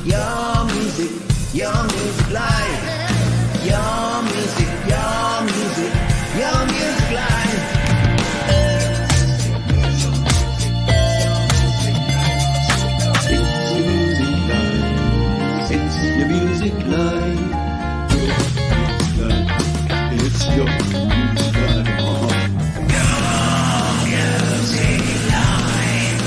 your music live. Your music live. It's your music live. It's your music live.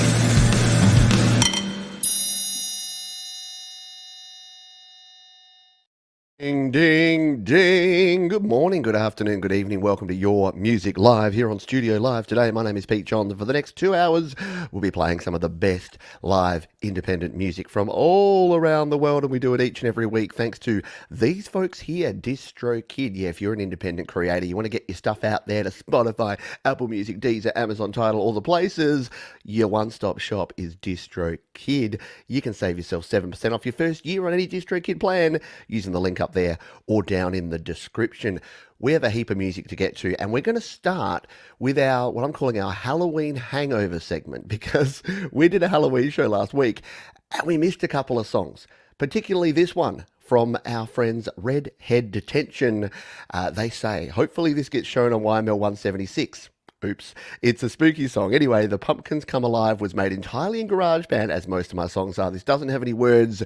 Ding, ding, ding. Good morning, good afternoon, good evening. Welcome to Your Music Live here on Studio Live today. My name is Pete Johns, and for the next 2 hours, we'll be playing some of the best live independent music from all around the world, and we do it each and every week thanks to these folks here, DroKid. Yeah, if you're an independent creator, you want to get your stuff out there to Spotify, Apple Music, Deezer, Amazon Tidal, all the places, your one-stop shop is DroKid. You can save yourself 7% off your first year on any DroKid plan using the link up there or down in the description. We have a heap of music to get to, and we're going to start with our, what I'm calling our Halloween hangover segment, because we did a Halloween show last week and we missed a couple of songs, particularly this one from our friends Redhead Detention. They say, hopefully this gets shown on YML 176. Oops, it's a spooky song. Anyway, The Pumpkins Come Alive was made entirely in GarageBand, as most of my songs are. This doesn't have any words,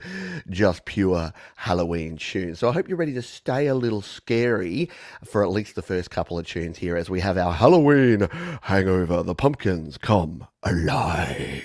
just pure Halloween tunes. So I hope you're ready to stay a little scary for at least the first couple of tunes here as we have our Halloween hangover. The Pumpkins Come Alive.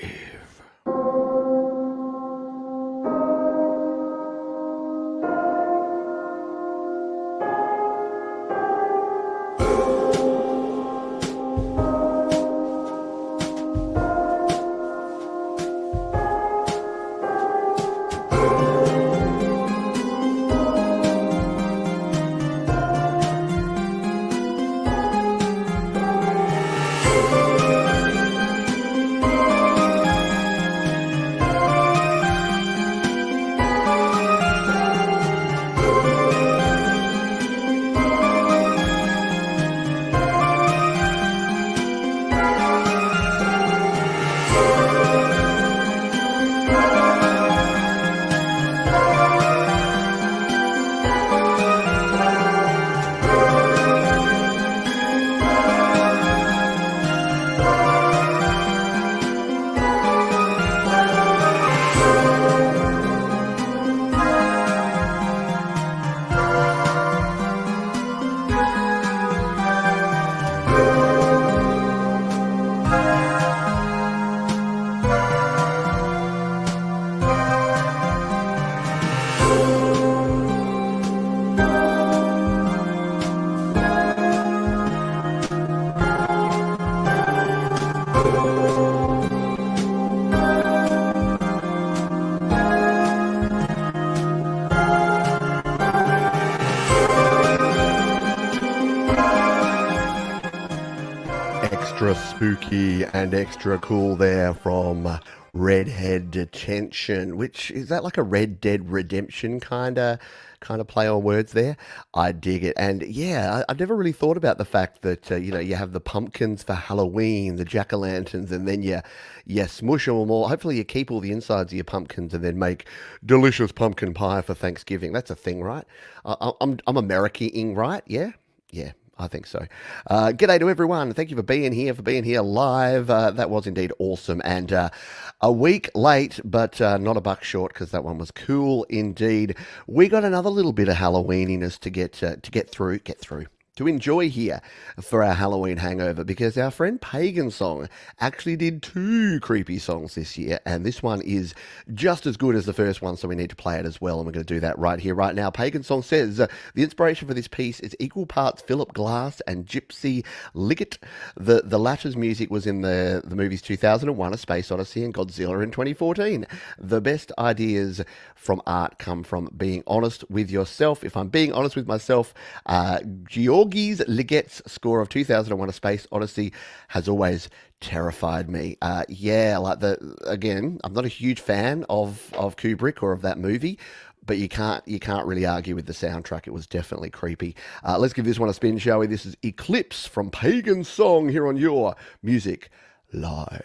Extra spooky and extra cool there from Redhead Detention, which is that like a Red Dead Redemption kind of play on words there? I dig it. And yeah, I've never really thought about the fact that you have the pumpkins for Halloween, the jack-o'-lanterns, and then you smush them all. Hopefully you keep all the insides of your pumpkins and then make delicious pumpkin pie for Thanksgiving. That's a thing, right? I'm American-ing, right? Yeah. I think so. G'day to everyone. Thank you for being here live. That was indeed awesome. And a week late, but not a buck short, because that one was cool indeed. We got another little bit of Halloweeniness to get through. To enjoy here for our Halloween hangover, because our friend Pagan Song actually did 2 creepy songs this year, and this one is just as good as the first one, so we need to play it as well, and we're going to do that right here, right now. Pagan Song says, the inspiration for this piece is equal parts Philip Glass and Gypsy Liggett. The latter's music was in the movies 2001, A Space Odyssey, and Godzilla in 2014. The best ideas from art come from being honest with yourself. If I'm being honest with myself, Georgis Liggett's score of 2001 A Space Odyssey has always terrified me. Again, I'm not a huge fan of Kubrick or of that movie, but you can't really argue with the soundtrack. It was definitely creepy. Let's give this one a spin, shall we? This is Eclipse from Pagan Song here on Your Music Live.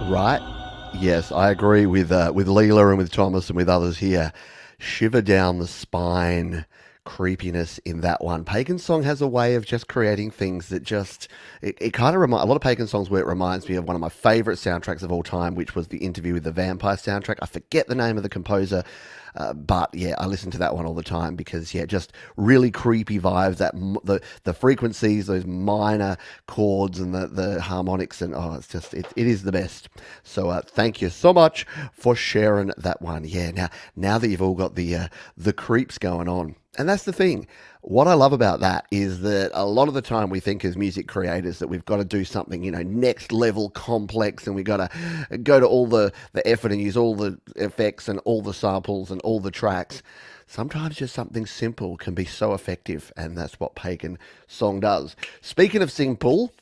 Right? Yes, I agree with Leela and with Thomas and with others here. Shiver down the spine creepiness in that one. Pagan Song has a way of just creating things that just it kind of remind a lot of Pagan Songs where it reminds me of one of my favorite soundtracks of all time, which was the Interview with the Vampire soundtrack. I forget the name of the composer. But yeah, I listen to that one all the time because yeah, just really creepy vibes. The frequencies, those minor chords and the harmonics, and oh, it's just it is the best. So thank you so much for sharing that one. Yeah, now that you've all got the creeps going on. And that's the thing. What I love about that is that a lot of the time we think as music creators that we've got to do something, next level complex, and we've got to go to all the effort and use all the effects and all the samples and all the tracks. Sometimes just something simple can be so effective, and that's what Pagan Song does. Speaking of simple,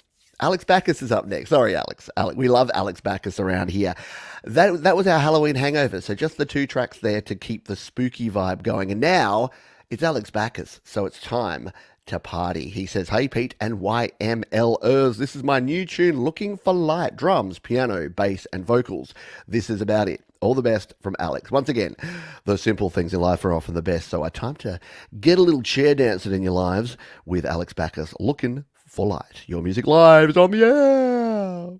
Alex Backus is up next. Sorry, Alex. We love Alex Backus around here. That was our Halloween hangover, so just the 2 tracks there to keep the spooky vibe going. And now it's Alex Backus, so it's time to party. He says, "Hey Pete and YMLers, this is my new tune, Looking for Light. Drums, piano, bass, and vocals. This is about it. All the best from Alex." Once again, those simple things in life are often the best, so it's time to get a little chair dancing in your lives with Alex Backus, Looking for Light. Your music live is on the air.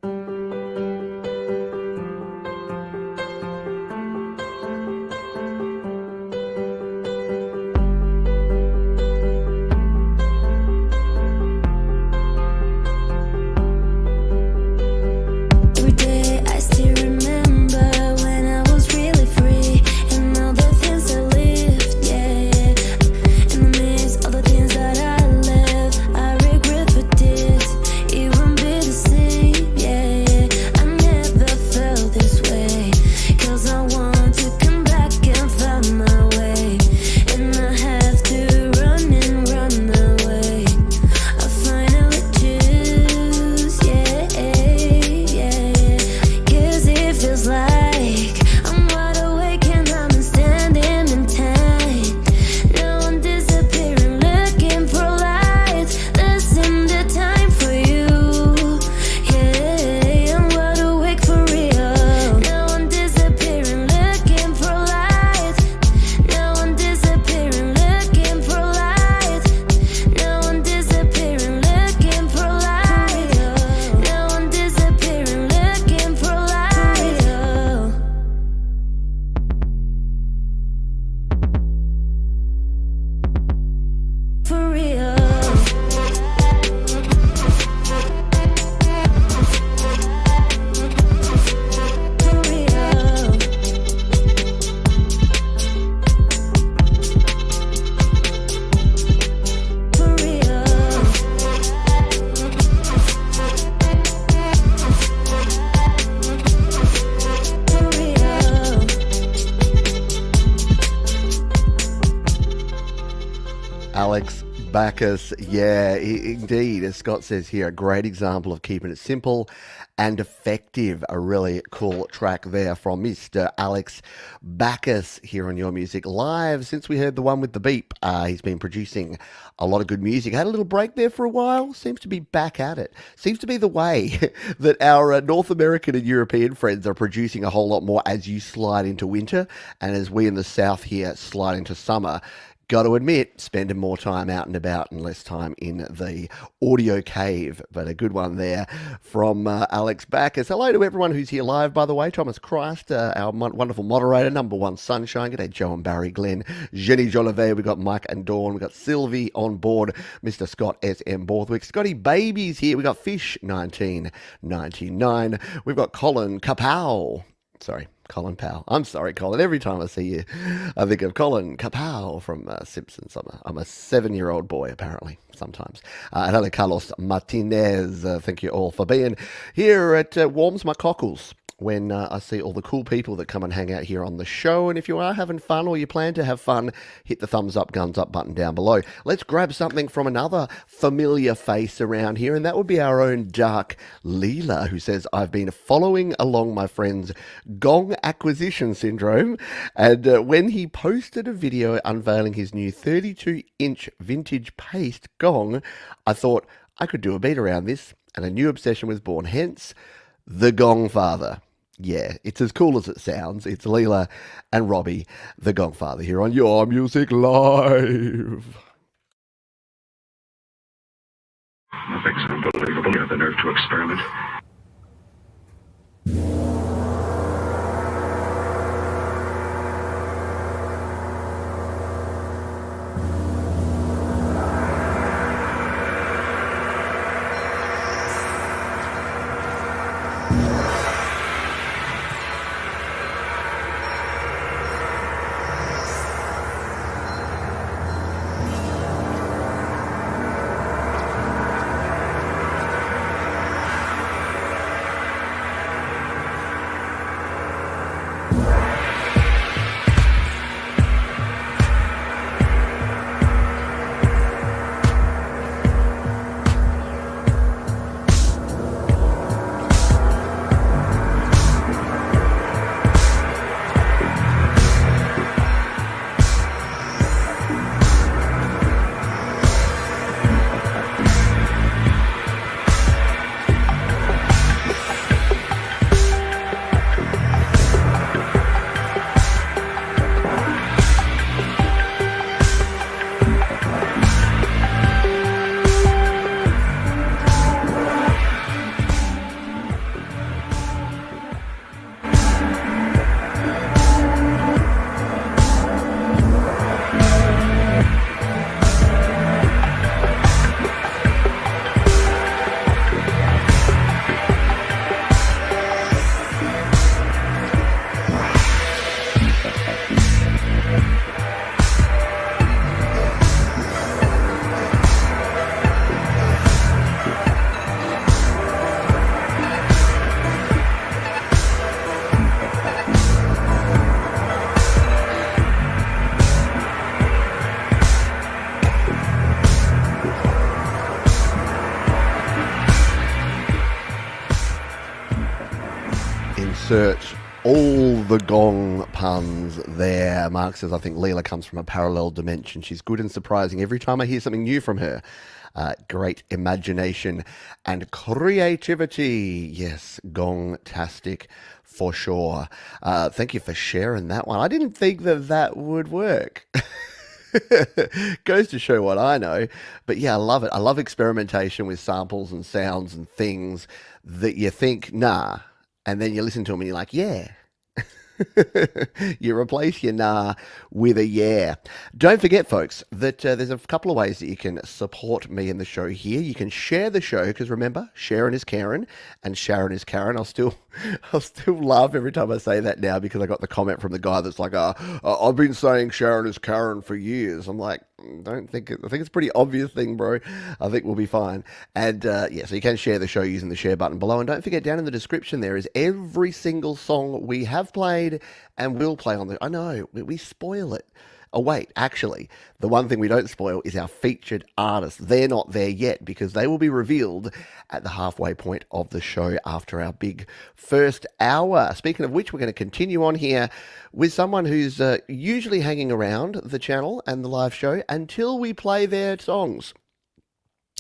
Alex Backus, yeah, indeed. As Scott says here, a great example of keeping it simple and effective. A really cool track there from Mr. Alex Backus here on Your Music Live. Since we heard the one with the beep, he's been producing a lot of good music. Had a little break there for a while. Seems to be back at it. Seems to be the way that our North American and European friends are producing a whole lot more as you slide into winter and as we in the South here slide into summer. Got to admit, spending more time out and about and less time in the audio cave. But a good one there from Alex Backus. Hello to everyone who's here live, by the way. Thomas Christ, our wonderful moderator, number one sunshine. G'day, Joe and Barry Glenn. Jenny Jolivet. We've got Mike and Dawn. We've got Sylvie on board. Mr. Scott S.M. Borthwick. Scotty Babies here. We've got Fish 1999. We've got Colin Kapow. Sorry, Colin Powell. I'm sorry, Colin. Every time I see you, I think of Colin Kapow from Simpsons. I'm a 7-year-old boy, apparently, sometimes. And hello, Carlos Martinez. Thank you all for being here. It warms my cockles when I see all the cool people that come and hang out here on the show. And if you are having fun or you plan to have fun, hit the thumbs up, guns up button down below. Let's grab something from another familiar face around here, and that would be our own Dark Leela, who says, "I've been following along my friend's gong acquisition syndrome, and when he posted a video unveiling his new 32-inch vintage paste gong, I thought I could do a beat around this, and a new obsession was born, hence the Gong Father." Yeah, it's as cool as it sounds. It's Leela and Robbie, the Gongfather, here on Your Music Live. Nothing's unbelievable. You have the nerve to experiment. Insert all the gong puns there. Mark says, I think Leela comes from a parallel dimension. She's good and surprising every time I hear something new from her. Great imagination and creativity. Yes, gong-tastic for sure. Thank you for sharing that one. I didn't think that that would work. Goes to show what I know. But yeah, I love it. I love experimentation with samples and sounds and things that you think, nah. And then you listen to them and you're like, yeah. You replace your nah with a yeah. Don't forget, folks, that there's a couple of ways that you can support me in the show here. You can share the show, because remember, Sharon is Karen and Sharon is Karen. I'll still laugh every time I say that now, because I got the comment from the guy that's like, I've been saying Sharon is Karen for years. I'm like, I think it's a pretty obvious thing, bro. I think we'll be fine. And yeah, so you can share the show using the share button below. And don't forget, down in the description there is every single song we have played and will play on the... I know, we spoil it. Oh, wait, actually, the one thing we don't spoil is our featured artists. They're not there yet, because they will be revealed at the halfway point of the show after our big first hour. Speaking of which, we're going to continue on here with someone who's usually hanging around the channel and the live show until we play their songs.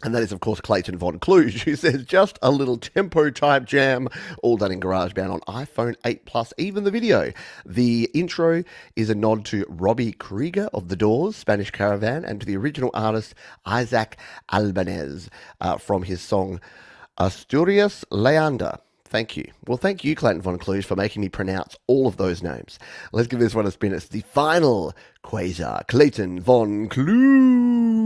And that is, of course, Clayton Von Clu, who says, just a little tempo-type jam, all done in GarageBand on iPhone 8 Plus, even the video. The intro is a nod to Robbie Krieger of The Doors, Spanish Caravan, and to the original artist, Isaac Albanez, from his song, Asturias Leander. Thank you. Well, thank you, Clayton Von Clu, for making me pronounce all of those names. Let's give this one a spin. It's the final Quasar, Clayton Von Clu.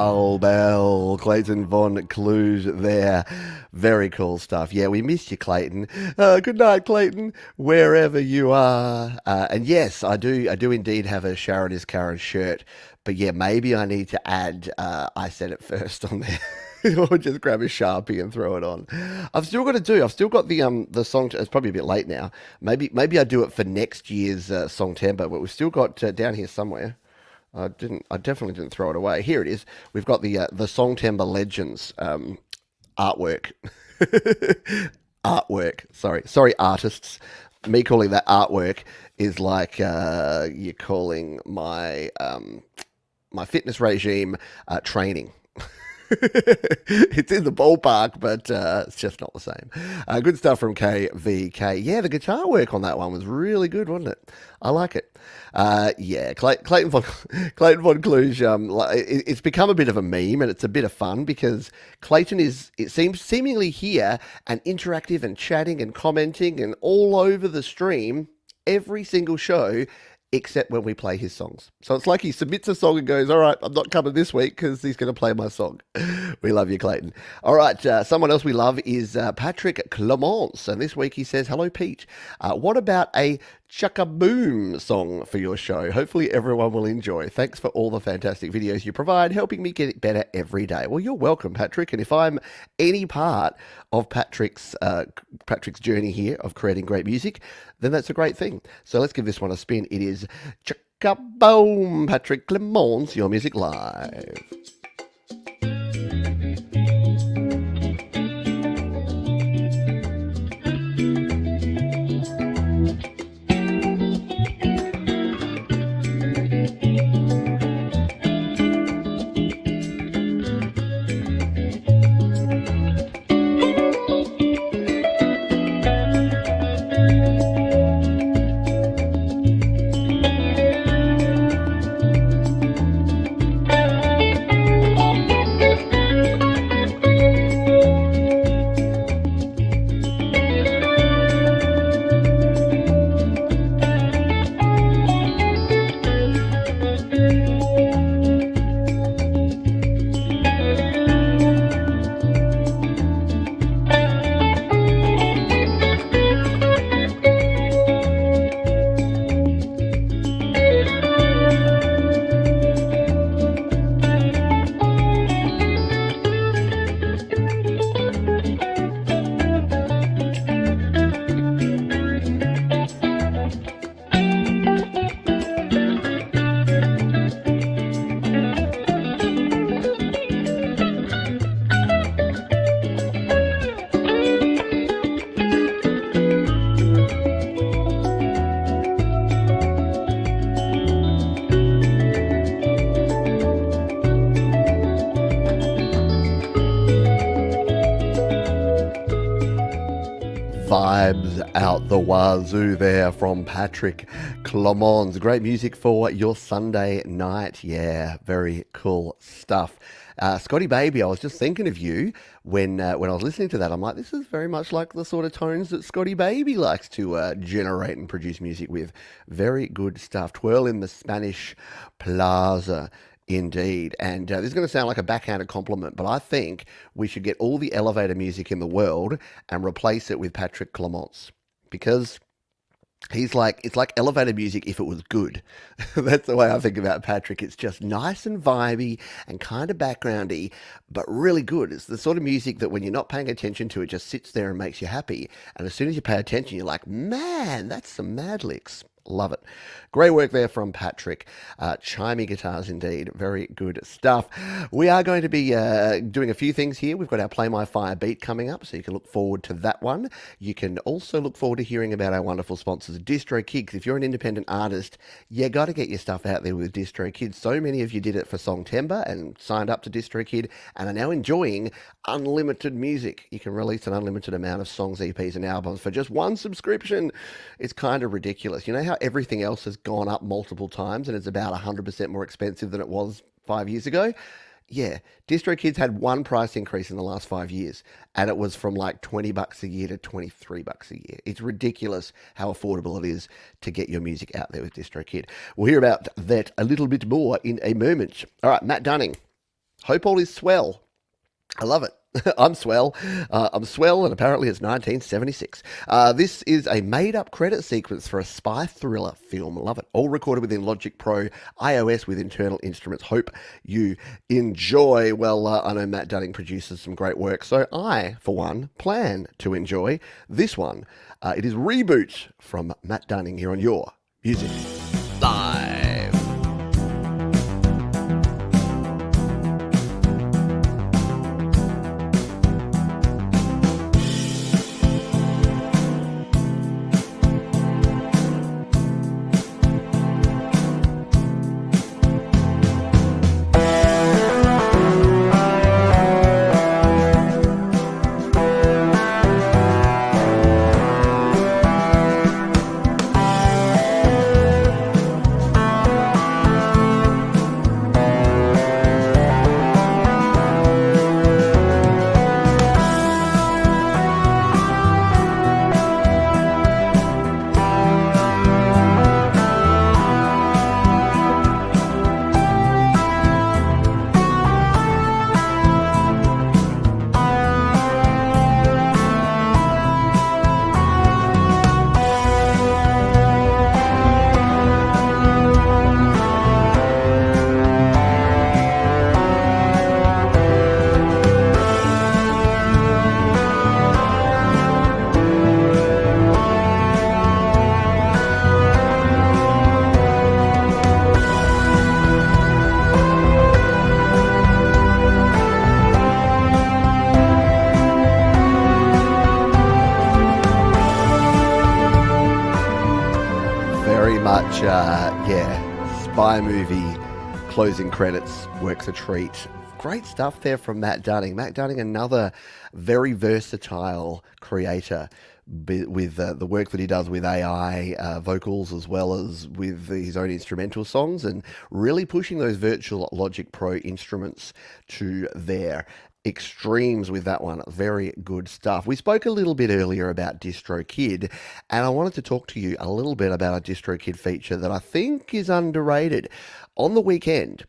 Cowbell, Clayton Von Clu there. Very cool stuff. Yeah, we missed you, Clayton. Good night, Clayton, wherever you are. And yes, I do indeed have a Sharon is Karen shirt. But yeah, maybe I need to add I said it first on there. Or just grab a Sharpie and throw it on. I've still got the song. It's probably a bit late now. Maybe I do it for next year's song tempo. But we've still got down here somewhere. I definitely didn't throw it away. Here it is. We've got the Song Timber Legends artwork. Artwork. Sorry, artists. Me calling that artwork is like you're calling my my fitness regime training. It's in the ballpark, but it's just not the same. Good stuff from KVK. Yeah, the guitar work on that one was really good, wasn't it? I like it. Yeah, Clayton Von Clu. It's become a bit of a meme, and it's a bit of fun because Clayton it seems seemingly here and interactive and chatting and commenting and all over the stream every single show, except when we play his songs. So it's like he submits a song and goes, all right, I'm not coming this week because he's going to play my song. We love you, Clayton. All right, someone else we love is Patrick Clemence. And this week he says, hello, Pete. What about a Chuck-a-Boom song for your show? Hopefully everyone will enjoy. Thanks for all the fantastic videos you provide, helping me get it better every day. Well, you're welcome, Patrick. And if I'm any part of Patrick's journey here of creating great music, then that's a great thing. So let's give this one a spin. It is Chuck-a-Boom, Patrick Clemence, Your Music Live. Vibes out the wazoo there from Patrick Clemence. Great music for your Sunday night. Yeah, very cool stuff. Scotty Baby, I was just thinking of you when I was listening to that. I'm like, this is very much like the sort of tones that Scotty Baby likes to generate and produce music with. Very good stuff. Twirl in the Spanish Plaza. Indeed. And this is going to sound like a backhanded compliment, but I think we should get all the elevator music in the world and replace it with Patrick Clemence, because it's like elevator music if it was good. That's the way I think about Patrick. It's just nice and vibey and kind of backgroundy, but really good. It's the sort of music that when you're not paying attention to, it just sits there and makes you happy. And as soon as you pay attention, you're like, man, that's some mad licks. Love it. Great work there from Patrick. Chimey guitars indeed. Very good stuff. We are going to be doing a few things here. We've got our Play My Fire beat coming up, so you can look forward to that one. You can also look forward to hearing about our wonderful sponsors, DistroKid. If you're an independent artist, you got to get your stuff out there with DistroKid. So many of you did it for Songtember and signed up to DistroKid and are now enjoying unlimited music. You can release an unlimited amount of songs, EPs, and albums for just one subscription. It's kind of ridiculous. You know how everything else has gone up multiple times and it's about 100% more expensive than it was 5 years ago? Yeah, DistroKid's had one price increase in the last 5 years, and it was from like $20 a year to $23 a year. It's ridiculous how affordable it is to get your music out there with DistroKid. We'll hear about that a little bit more in a moment. All right, Matt Dunning. Hope all is swell. I love it. I'm swell. I'm swell, and apparently it's 1976. This is a made-up credit sequence for a spy thriller film. Love it. All recorded within Logic Pro iOS with internal instruments. Hope you enjoy. Well, I know Matt Dunning produces some great work, so I, for one, plan to enjoy this one. It is Reboot from Matt Dunning here on Your Music Live. Spy movie, closing credits, works a treat. Great stuff there from Matt Dunning. Matt Dunning, another very versatile creator with the work that he does with AI vocals as well as with his own instrumental songs, and really pushing those virtual Logic Pro instruments to their extremes with that one. Very good stuff. We spoke a little bit earlier about DroKid, and I wanted to talk to you a little bit about a DroKid feature that I think is underrated. On the weekend,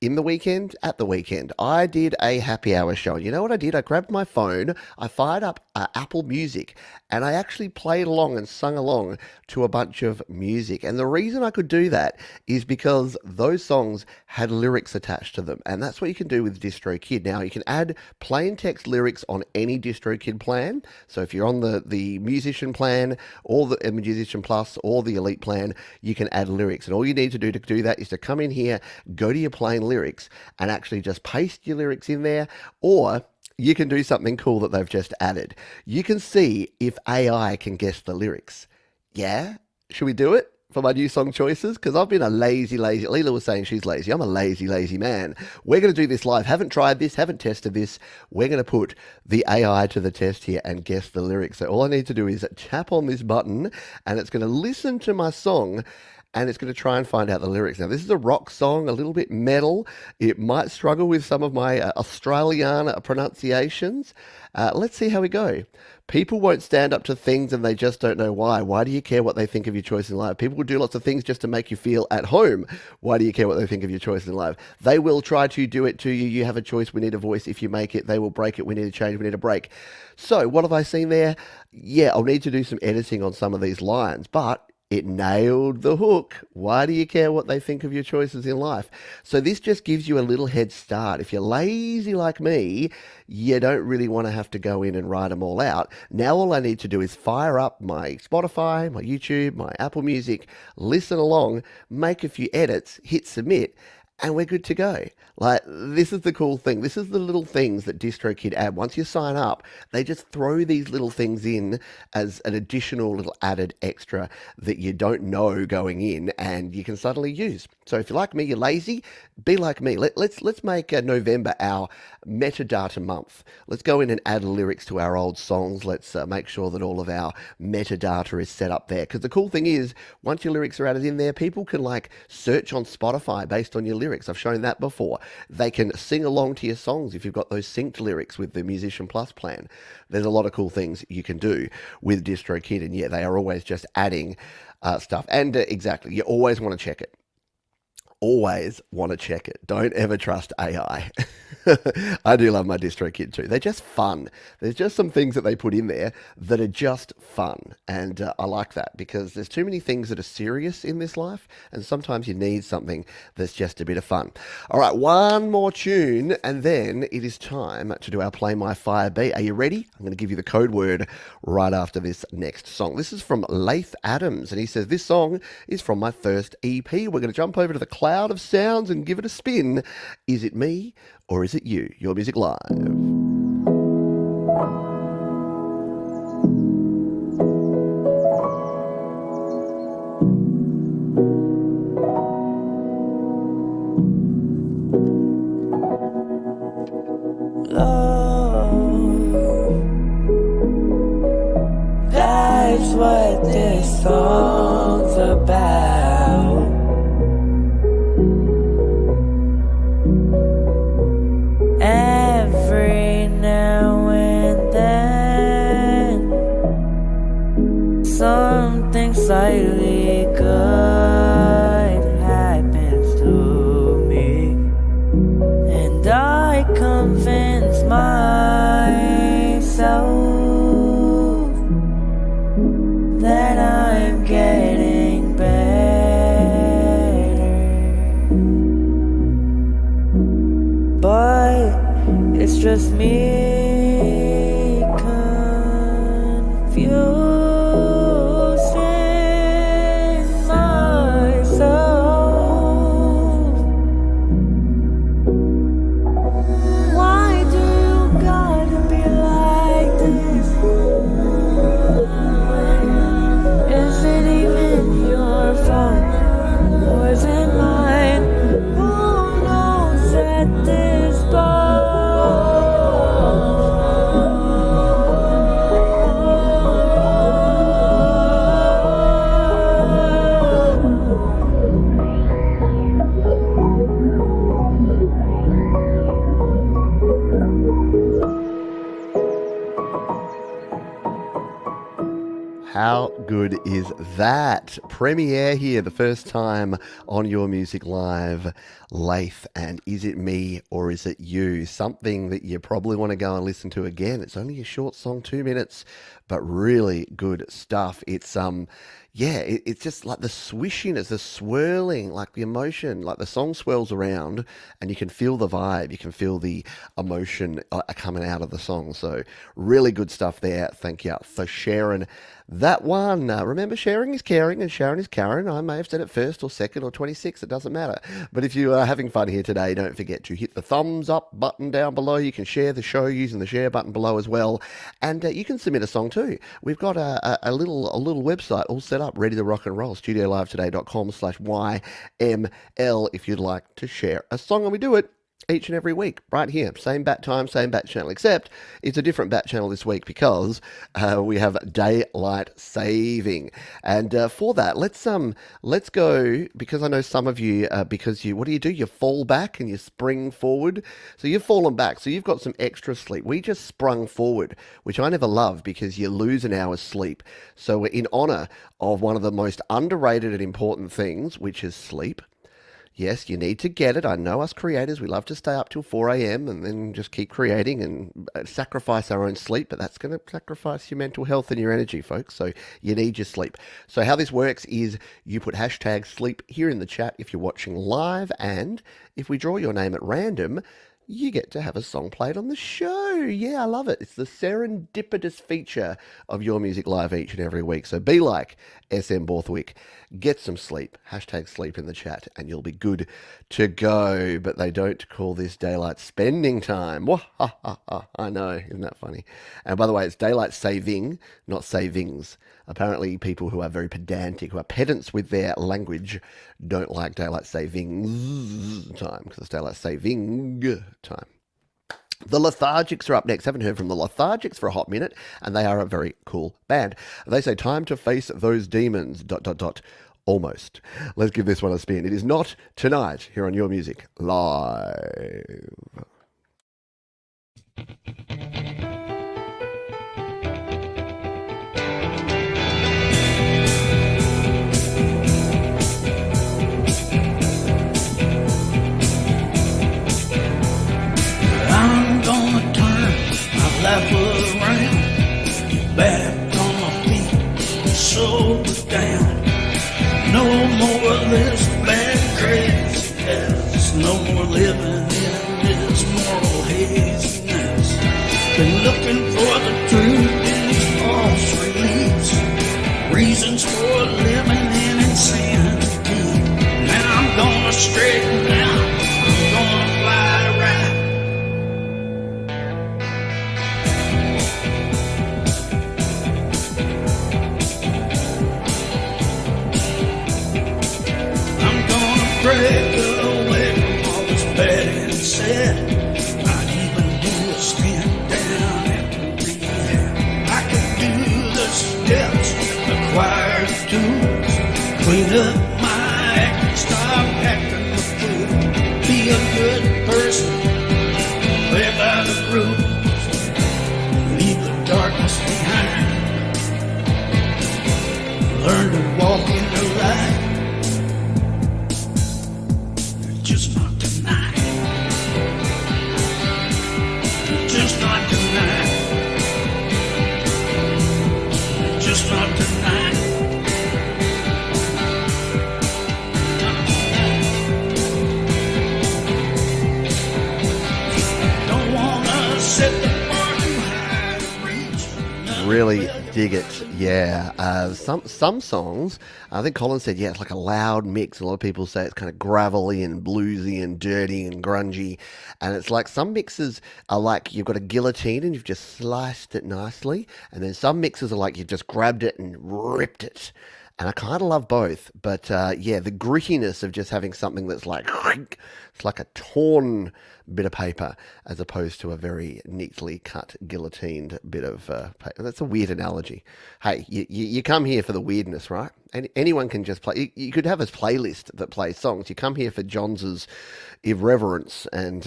at the weekend, I did a happy hour show. And you know what I did? I grabbed my phone, I fired up Apple Music, and I actually played along and sung along to a bunch of music. And the reason I could do that is because those songs had lyrics attached to them. And that's what you can do with DroKid. Now, you can add plain text lyrics on any DroKid plan. So if you're on the musician plan, or the musician plus, or the elite plan, you can add lyrics. And all you need to do that is to come in here, go to your plain lyrics, and actually just paste your lyrics in there, or you can do something cool that they've just added. You can see if AI can guess the lyrics. Yeah? Should we do it for my new song choices? Because I've been a lazy... Leela was saying she's lazy. I'm a lazy man. We're going to do this live. Haven't tried this, haven't tested this. We're going to put the AI to the test here and guess the lyrics. So all I need to do is tap on this button, and it's going to listen to my song, and it's going to try and find out the lyrics. Now, this is a rock song, a little bit metal. It might struggle with some of my Australian pronunciations. Let's see how we go. People won't stand up to things and they just don't know why. Why do you care what they think of your choice in life? People will do lots of things just to make you feel at home. Why do you care what they think of your choice in life? They will try to do it to you. You have a choice. We need a voice. If you make it, they will break it. We need a change. We need a break. So what have I seen there? Yeah, I'll need to do some editing on some of these lines, but it nailed the hook. Why do you care what they think of your choices in life? So this just gives you a little head start. If you're lazy like me, you don't really want to have to go in and write them all out. Now all I need to do is fire up my Spotify, my YouTube, my Apple Music, listen along, make a few edits, hit submit, and we're good to go. Like, this is the cool thing. This is the little things that DroKid add. Once you sign up, they just throw these little things in as an additional little added extra that you don't know going in, and you can suddenly use. So if you're like me, you're lazy, be like me. Let's make November our metadata month. Let's go in and add lyrics to our old songs. Let's make sure that all of our metadata is set up there. Because the cool thing is, once your lyrics are added in there, people can like search on Spotify based on your lyrics. I've shown that before. They can sing along to your songs if you've got those synced lyrics with the Musician Plus plan. There's a lot of cool things you can do with DroKid, and yeah, they are always just adding stuff. And exactly, you always want to check it. always want to check it. Don't ever trust AI. I do love my DroKid too. They're just fun. There's just some things that they put in there that are just fun. And I like that because there's too many things that are serious in this life. And sometimes you need something that's just a bit of fun. All right, one more tune and then it is time to do our Play My Fire beat. Are you ready? I'm going to give you the code word right after this next song. This is from Laith Adams and he says, this song is from my first EP. We're going to jump over to the cloud of sounds and give it a spin. Is it me or is it you? Your Music Live. That's what this song's about. Every now and then something slightly good happens to me, and I convince myself that I'm getting better, but it's just me confusing myself. Why do you gotta be like this? Is it even your fault, or is it mine? Who knows at this point? How good is that? Premiere here, the first time on Your Music Live. Laith and Is It Me or Is It You? Something that you probably want to go and listen to again. It's only a short song, 2 minutes, but really good stuff. It's it's just like the swishiness, the swirling, like the emotion, like the song swirls around and you can feel the vibe, you can feel the emotion coming out of the song. So really good stuff there. Thank you for sharing that one. Remember, sharing is caring and Sharon is Karen. I may have said it first or second or 26, it doesn't matter. But if you are having fun here today, don't forget to hit the thumbs up button down below. You can share the show using the share button below as well. And you can submit a song too. We've got a little website all set up, ready to rock and roll, studiolivetoday.com/YML if you'd like to share a song. And we do it each and every week, right here. Same bat time, same bat channel, except it's a different bat channel this week because we have daylight saving. And for that, let's go, because I know some of you, what do? You fall back and you spring forward. So you've fallen back, so you've got some extra sleep. We just sprung forward, which I never love because you lose an hour's sleep. So we're in honor of one of the most underrated and important things, which is sleep. Yes, you need to get it. I know us creators, we love to stay up till 4 a.m. and then just keep creating and sacrifice our own sleep, but that's going to sacrifice your mental health and your energy, folks. So you need your sleep. So how this works is you put hashtag sleep here in the chat if you're watching live, and if we draw your name at random, you get to have a song played on the show. Yeah, I love it. It's the serendipitous feature of Your Music Live each and every week. So be like SM Borthwick. Get some sleep. Hashtag sleep in the chat and you'll be good to go. But they don't call this daylight spending time. I know. Isn't that funny? And by the way, it's daylight saving, not savings. Apparently people who are very pedantic, who are pedants with their language, don't like daylight savings time because it's daylight saving time. The Lethargics are up next. Haven't heard from the Lethargics for a hot minute, and they are a very cool band. They say, time to face those demons, ... Almost. Let's give this one a spin. It is Not Tonight here on Your Music Live. Been looking for the truth in these false beliefs, reasons for living in insanity. Now I'm gonna straighten out, I'm gonna fly right. I'm gonna break away from all this bad and sad. Not even do a stand down after rehab. I could do the steps, acquire the tools, clean up my act, stop acting the fool, be a good person, play by the rules, leave the darkness behind, learn to walk in the light. Just not tonight. Just not tonight. Just not tonight. Don't wanna set the bar too high to reach. Really dig it, yeah. Some songs, I think Colin said, yeah, it's like a loud mix. A lot of people say it's kind of gravelly and bluesy and dirty and grungy. And it's like some mixes are like you've got a guillotine and you've just sliced it nicely. And then some mixes are like you've just grabbed it and ripped it. And I kind of love both. But yeah, the grittiness of just having something that's like, it's like a torn bit of paper as opposed to a very neatly cut guillotined bit of paper. That's a weird analogy. Hey, you come here for the weirdness, right? And anyone can just play. You could have a playlist that plays songs. You come here for Johns's irreverence and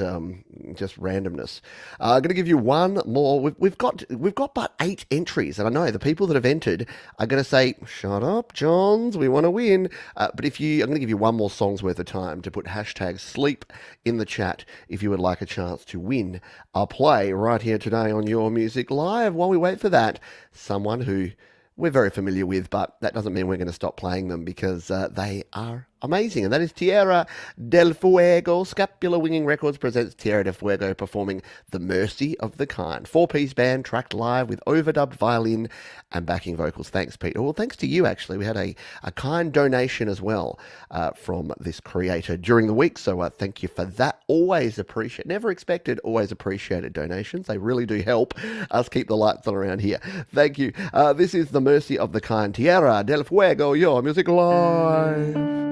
just randomness. I'm going to give you one more. We've got but 8 entries, and I know the people that have entered are going to say, "Shut up, Johns. We want to win." But I'm going to give you one more song's worth of time to put hashtag sleep in the chat if you would like a chance to win a play right here today on Your Music Live. While we wait for that, someone who we're very familiar with, but that doesn't mean we're going to stop playing them because they are amazing. And that is Tierra del Fuego. Scapular Winging Records presents Tierra del Fuego performing The Mercy of the Kind. 4-piece band tracked live with overdubbed violin and backing vocals. Thanks, Peter. Well, thanks to you, actually. We had a kind donation as well from this creator during the week. So thank you for that. Always appreciate, never expected, always appreciated donations. They really do help us keep the lights on around here. Thank you. This is The Mercy of the Kind. Tierra del Fuego, Your Music Live.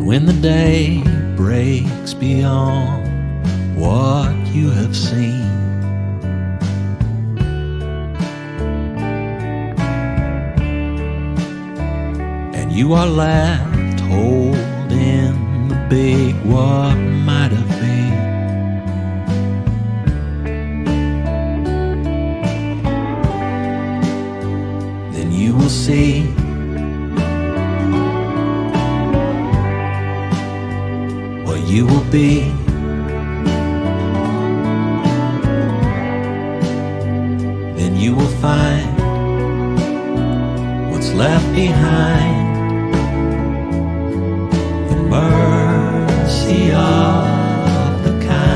When the day breaks beyond what you have seen, and you are left holding the big what might have been, then you will see you will be. Then you will find what's left behind. The mercy of the kind.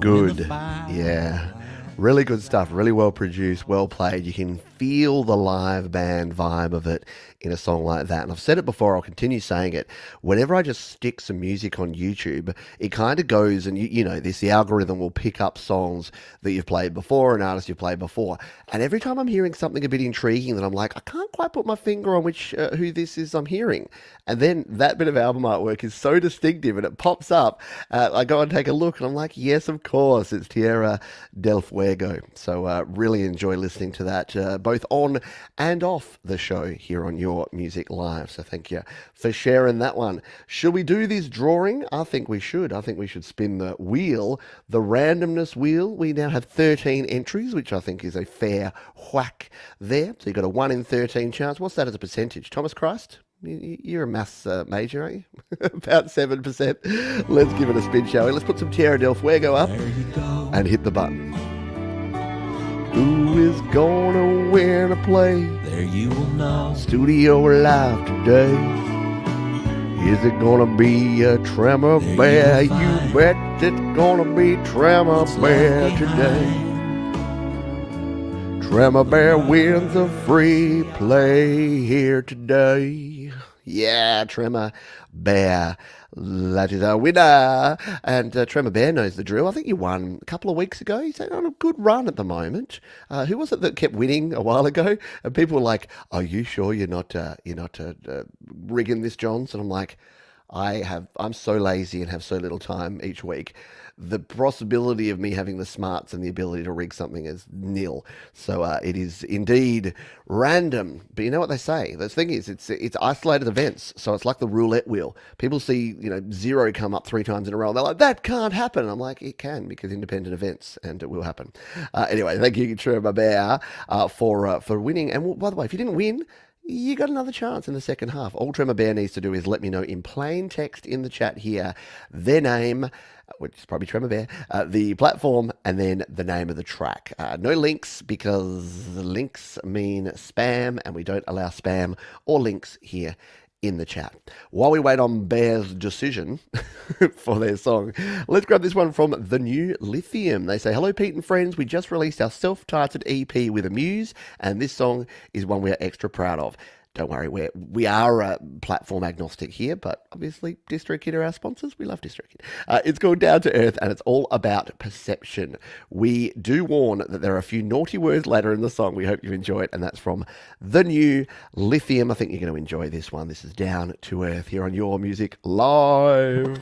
Good. Yeah. Really good stuff. Really well produced, well played. You can feel the live band vibe of it in a song like that. And I've said it before, I'll continue saying it. Whenever I just stick some music on YouTube, it kind of goes, and you know this, the algorithm will pick up songs that you've played before, an artist you've played before. And every time I'm hearing something a bit intriguing that I'm like, I can't quite put my finger on which who this is I'm hearing. And then that bit of album artwork is so distinctive and it pops up. I go and take a look and I'm like, yes, of course, it's Tierra del Fuego. So really enjoy listening to that, both on and off the show here on Your Music Live. So thank you for sharing that one. Should we do this drawing? I think we should. I think we should spin the wheel, the randomness wheel. We now have 13 entries, which I think is a fair whack there. So you've got a 1 in 13 chance. What's that as a percentage? Thomas Christ? You're a maths major, aren't you? About 7%. Let's give it a spin, shall we? Let's put some Tierra del Fuego up and hit the button. Who is gonna win a play? There you will know. Studio Live today. Is it gonna be a Tremor Bear? You bet it's gonna be Tremor Bear today. Tremor Bear wins a free play here today. Yeah, Tremor Bear. That is our winner. And Tremor Bear knows the drill. I think you won a couple of weeks ago. He's on a good run at the moment. Who was it that kept winning a while ago? And people were like, "Are you sure you're not rigging this, Johns?" And I'm like, I'm so lazy and have so little time each week. The possibility of me having the smarts and the ability to rig something is nil. So it is indeed random. But you know what they say? The thing is, it's isolated events. So it's like the roulette wheel. People see, 0 come up 3 times in a row. They're like, that can't happen. And I'm like, it can, because independent events, and it will happen. Anyway, thank you, Trevor Bear, for winning. And by the way, if you didn't win, you got another chance in the second half. All Tremor Bear needs to do is let me know in plain text in the chat here their name, which is probably Tremor Bear, the platform, and then the name of the track. No links, because links mean spam, and we don't allow spam or links here in the chat. While we wait on Bear's decision for their song, let's grab this one from the new Lithium. They say, hello, Pete and friends. We just released our self-titled EP with Amuse, and this song is one we are extra proud of. Don't worry, we are platform agnostic here, but obviously DistroKid are our sponsors. We love DistroKid. It's called Down to Earth, and it's all about perception. We do warn that there are a few naughty words later in the song. We hope you enjoy it, and that's from the new Lithium. I think you're going to enjoy this one. This is Down to Earth here on Your Music Live.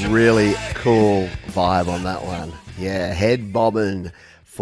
Really cool vibe on that one. Yeah, head bobbing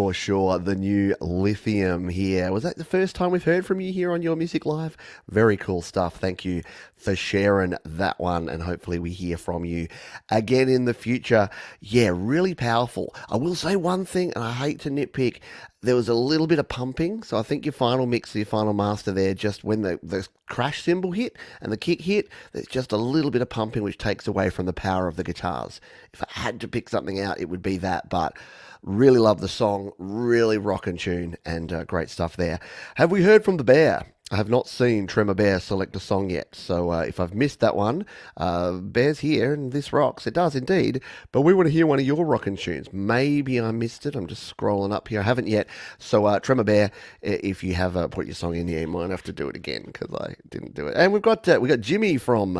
for sure. The new Lithium here. Was that the first time we've heard from you here on Your Music Live? Very cool stuff. Thank you for sharing that one, and hopefully we hear from you again in the future. Yeah, really powerful. I will say one thing, and I hate to nitpick, there was a little bit of pumping, so I think your final mix, your final master there, just when the crash cymbal hit and the kick hit, there's just a little bit of pumping which takes away from the power of the guitars. If I had to pick something out, it would be that, but really love the song, really rockin' tune, and great stuff there. Have we heard from the Bear? I have not seen Tremor Bear select a song yet, so if I've missed that one, Bear's here, and this rocks. It does indeed, but we want to hear one of your rockin' tunes. Maybe I missed it. I'm just scrolling up here. I haven't yet. So Tremor Bear, if you have put your song in here, you might have to do it again because I didn't do it. And we've got Jimmy from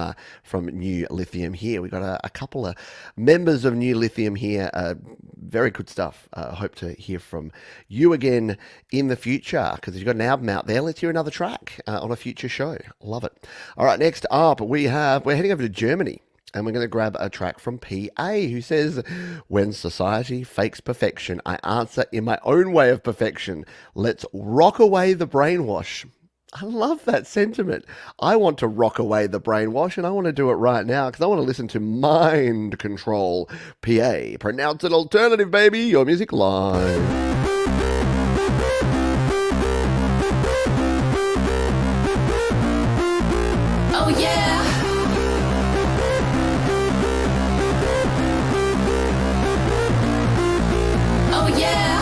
New Lithium here. We've got a couple of members of New Lithium here. Very good stuff. Hope to hear from you again in the future because you've got an album out there. Let's hear another track on a future show. Love it. All right, next up we're heading over to Germany, and we're going to grab a track from PA, who says, "When society fakes perfection, I answer in my own way of perfection. Let's rock away the brainwash." I love that sentiment. I want to rock away the brainwash, and I want to do it right now because I want to listen to Mind Control. PA, pronounce it alternative, baby. Your Music Live. Oh yeah. Oh yeah.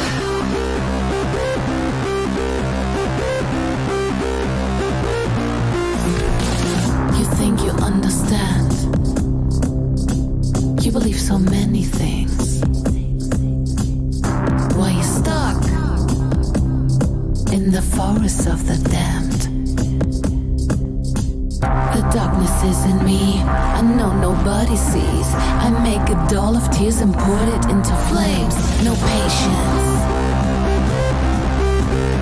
You think you understand. You believe so many things. Why you stuck in the forest of the damned? The darkness is in me, I know nobody sees. I make a doll of tears and put it into flames. No patience,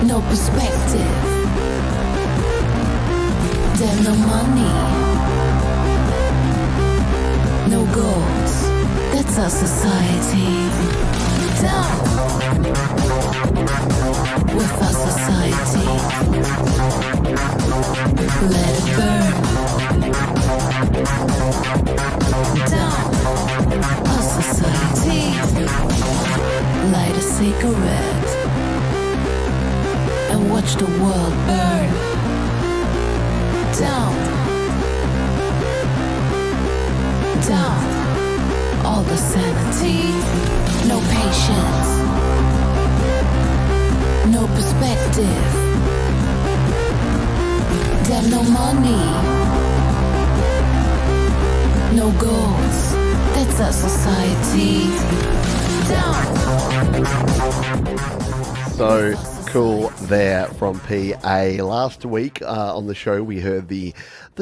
no perspective. There's no money, no goals. That's our society. Down with our society. Let it burn. Down our society. Light a cigarette and watch the world burn. Down. Down. All the sanity. No patience. No perspective. There's no money. No goals. That's our society. Down. So cool there from PA. Last week on the show we heard the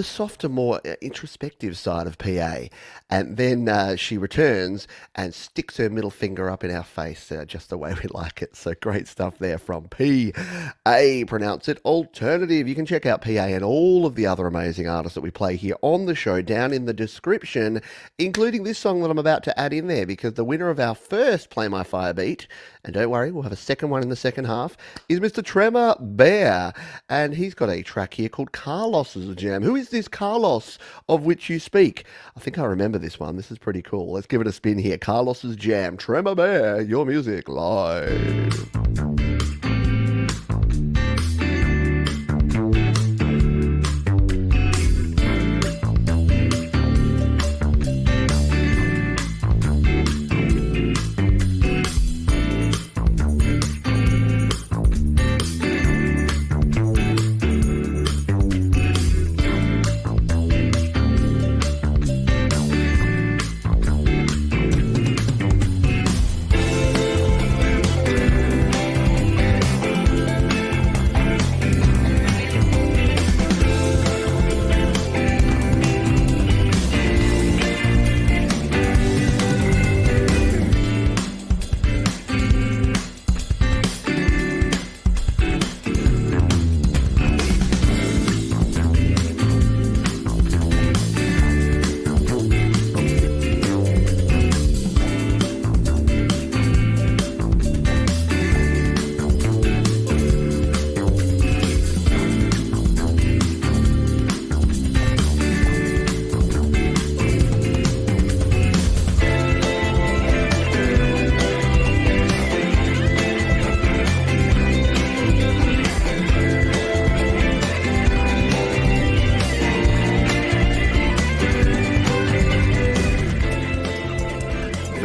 softer, more introspective side of PA, and then she returns and sticks her middle finger up in our face just the way we like it. So great stuff there from PA. Pronounce it alternative. You can check out PA and all of the other amazing artists that we play here on the show down in the description, including this song that I'm about to add in there, because the winner of our first Play My Fire beat, and don't worry, we'll have a second one in the second half, is Mr. Tremor Bear, and he's got a track here called Carlos's Jam. Who is this Carlos of which you speak? I think I remember this one. This is pretty cool. Let's give it a spin here. Carlos's Jam, Tremor Bear, Your Music Live.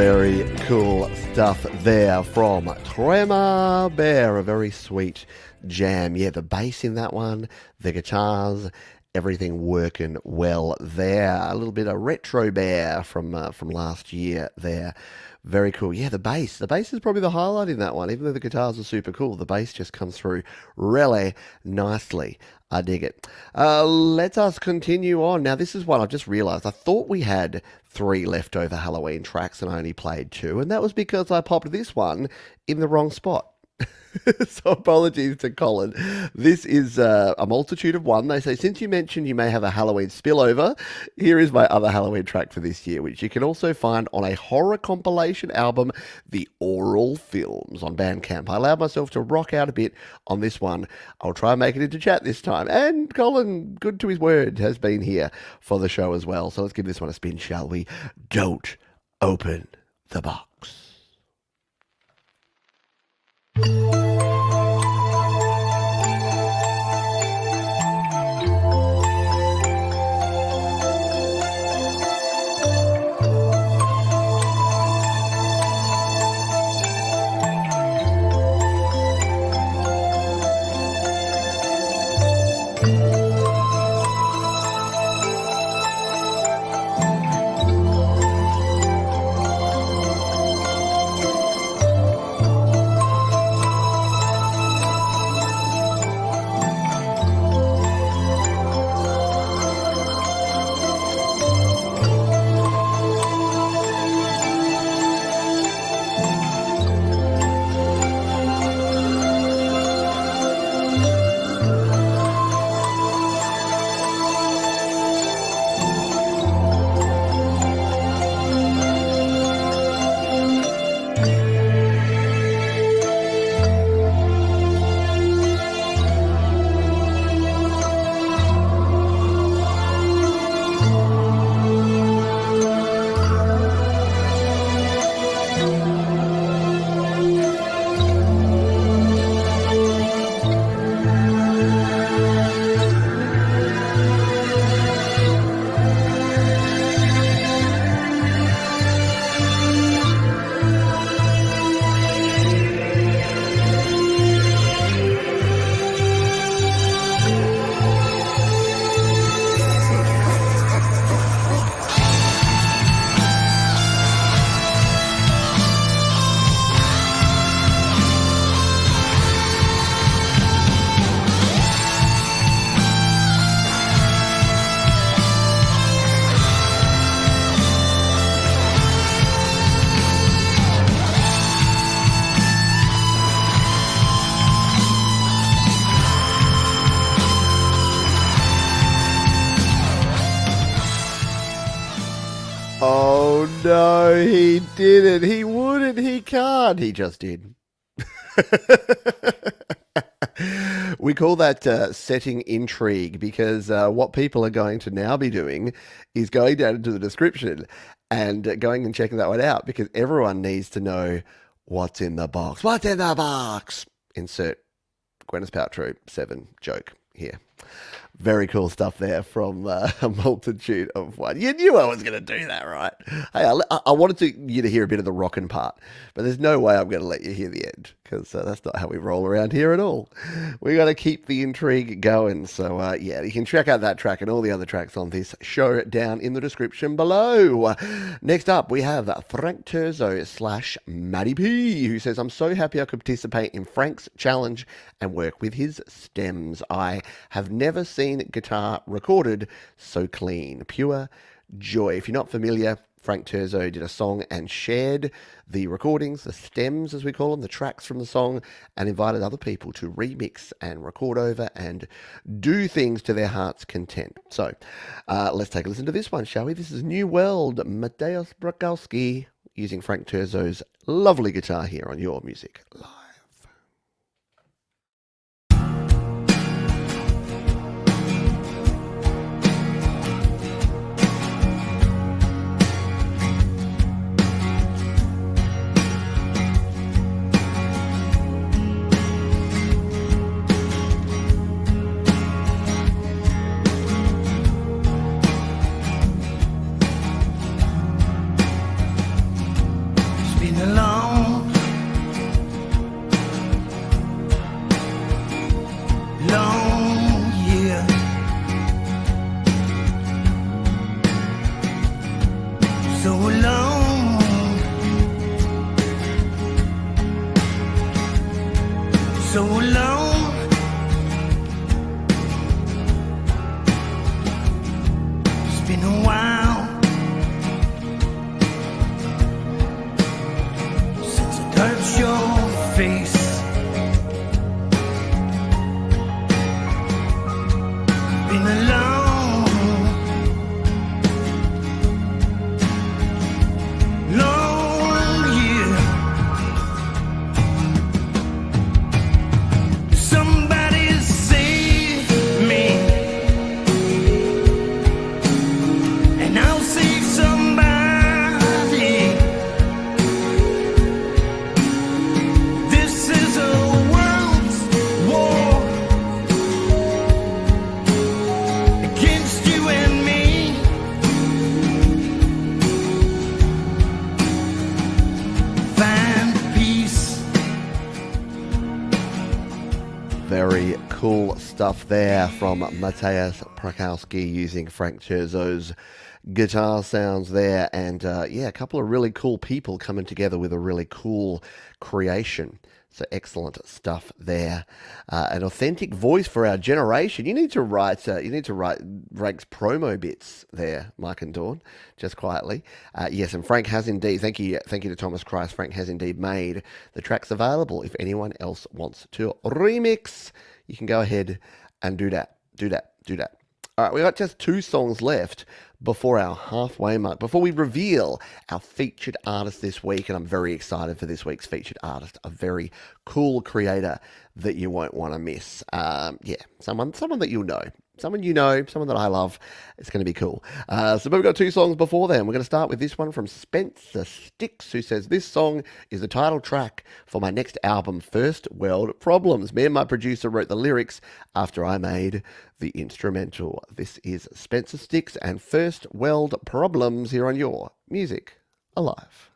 Very cool stuff there from Tremor Bear. A very sweet jam. Yeah, the bass in that one, the guitars, everything working well there. A little bit of retro Bear from last year there. Very cool. Yeah, the bass. The bass is probably the highlight in that one. Even though the guitars are super cool, the bass just comes through really nicely. I dig it. Let us continue on. Now, this is one I've just realised. I thought we had 3 leftover Halloween tracks and I only played 2, and that was because I popped this one in the wrong spot. So apologies to Colin. This is a multitude of one. They say, since you mentioned you may have a Halloween spillover, here is my other Halloween track for this year, which you can also find on a horror compilation album, The Oral Films, on Bandcamp. I allowed myself to rock out a bit on this one. I'll try and make it into chat this time. And Colin, good to his word, has been here for the show as well. So let's give this one a spin, shall we? Don't open the box. Oh no, he didn't. He wouldn't. He can't. He just did. We call that setting intrigue because what people are going to now be doing is going down into the description and going and checking that one out because everyone needs to know what's in the box. What's in the box? Insert Gwyneth Paltrow 7 joke here. Very cool stuff there from a multitude of one. You knew I was going to do that, right? Hey, I wanted you to hear a bit of the rockin' part, but there's no way I'm going to let you hear the end because that's not how we roll around here at all. We got to keep the intrigue going. So, yeah, you can check out that track and all the other tracks on this show down in the description below. Next up, we have Frank Terzo / Matty P, who says, I'm so happy I could participate in Frank's challenge and work with his stems. I have never seen guitar recorded so clean. Pure joy. If you're not familiar, Frank Terzo did a song and shared the recordings, the stems as we call them, the tracks from the song, and invited other people to remix and record over and do things to their heart's content. So let's take a listen to this one, shall we? This is New World, Mateusz Brakowski, using Frank Terzo's lovely guitar here on Your Music Live. Been a while since I touched your face. Been a long, long year. Somebody save me, and I'll save somebody. This is a world's war against you and me. Find peace. Very cool stuff there from Mateusz Prakowski using Frank Cherzo's guitar sounds there. And yeah, a couple of really cool people coming together with a really cool creation. So excellent stuff there. An authentic voice for our generation. You need to write Frank's promo bits there, Mike and Dawn, just quietly. Yes, and Frank has indeed, thank you to Thomas Christ, Frank has indeed made the tracks available. If anyone else wants to remix, you can go ahead and do that. All right, we've got just 2 songs left before our halfway mark, before we reveal our featured artist this week, and I'm very excited for this week's featured artist, a very cool creator that you won't want to miss. Yeah, someone that you'll know. Someone you know, someone that I love. It's going to be cool. So we've got 2 songs before then. We're going to start with this one from Spencer Sticks, who says, this song is the title track for my next album, First World Problems. Me and my producer wrote the lyrics after I made the instrumental. This is Spencer Sticks and First World Problems here on Your Music Alive.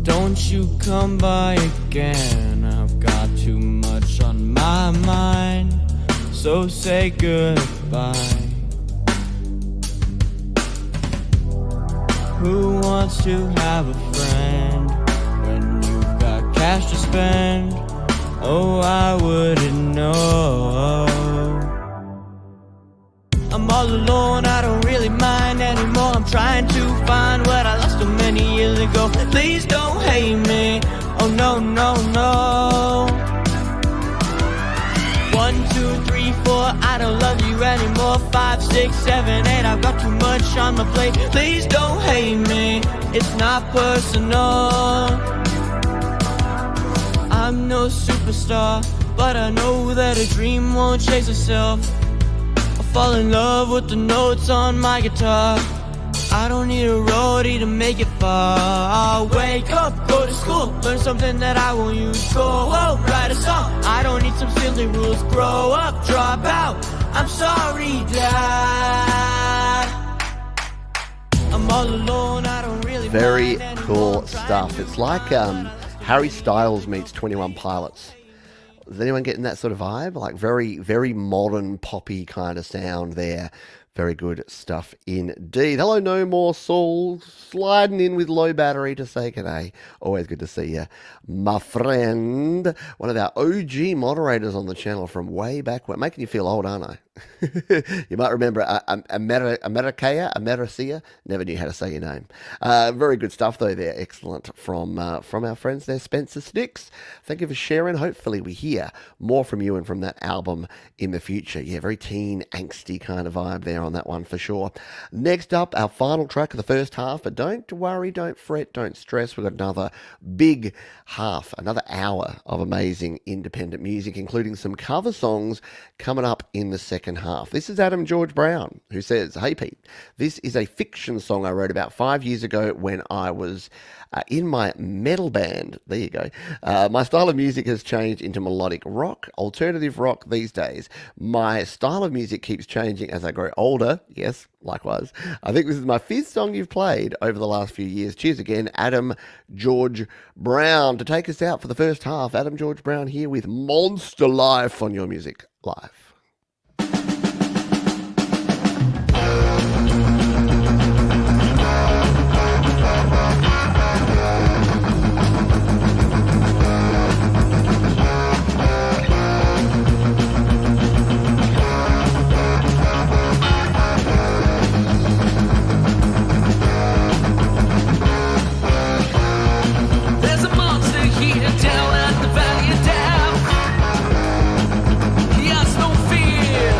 Don't you come by again, I've got too much on my mind, so say goodbye. Who wants to have a friend when you've got cash to spend? Oh, I wouldn't know. I'm all alone, I don't really mind anymore. I'm trying to find what I lost so many years ago. Please don't hate me, oh no, no, no. 1, 2, 3, 4, I don't love you anymore. 5, 6, 7, 8, I've got too much on my plate. Please don't hate me, it's not personal. I'm no superstar, but I know that a dream won't chase itself. Fall in love with the notes on my guitar. I don't need a roadie to make it far. I'll wake up, go to school, learn something that I won't use. Go home, write a song, I don't need some silly rules. Grow up, drop out, I'm sorry, Dad. I'm all alone, I don't really Very mind cool anymore. stuff. It's like Harry Styles meets 21 Pilots. Is anyone getting that sort of vibe? Like very, very modern, poppy kind of sound there. Very good stuff indeed. Hello, No More Soul, sliding in with low battery to say g'day. Always good to see you, my friend. One of our OG moderators on the channel from way back when. Making you feel old, aren't I? You might remember Americia. Never knew how to say your name. Very good stuff though there. Excellent from our friends there, Spencer Sticks. Thank you for sharing. Hopefully we hear more from you and from that album in the future. Yeah, very teen, angsty kind of vibe there on that one for sure. Next up, our final track of the first half, but don't worry, don't fret, don't stress. We've got another big half, another hour of amazing independent music, including some cover songs coming up in the second second half. This is Adam George Brown, who says, "Hey Pete, this is a fiction song I wrote about 5 years ago when I was in my metal band." There you go. My style of music has changed into melodic rock, alternative rock these days. My style of music keeps changing as I grow older. Yes, likewise. I think this is my 5th song you've played over the last few years. Cheers again, Adam George Brown. To take us out for the first half, Adam George Brown here with Monster Life on Your Music Live. There's a monster here down at the Valley of Doubt. He has no fear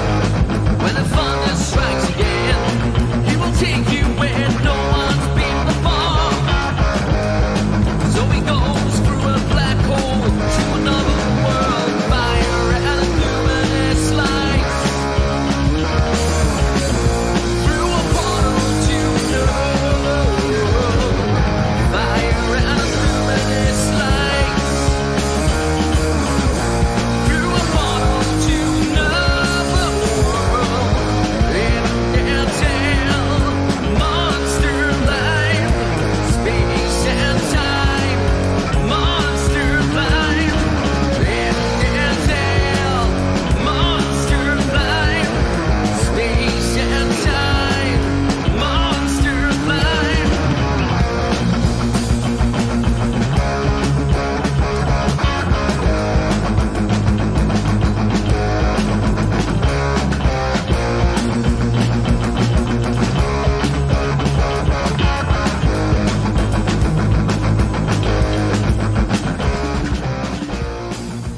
when the thunder strikes again. He will take you where no one's been before. So he goes through a black hole to another world, fire and luminous lights. Through a portal to another world, fire and luminous lights. Through a portal to another world, in and down, monster life, space and time, monster life, in and down, monster life, space and time, monster life.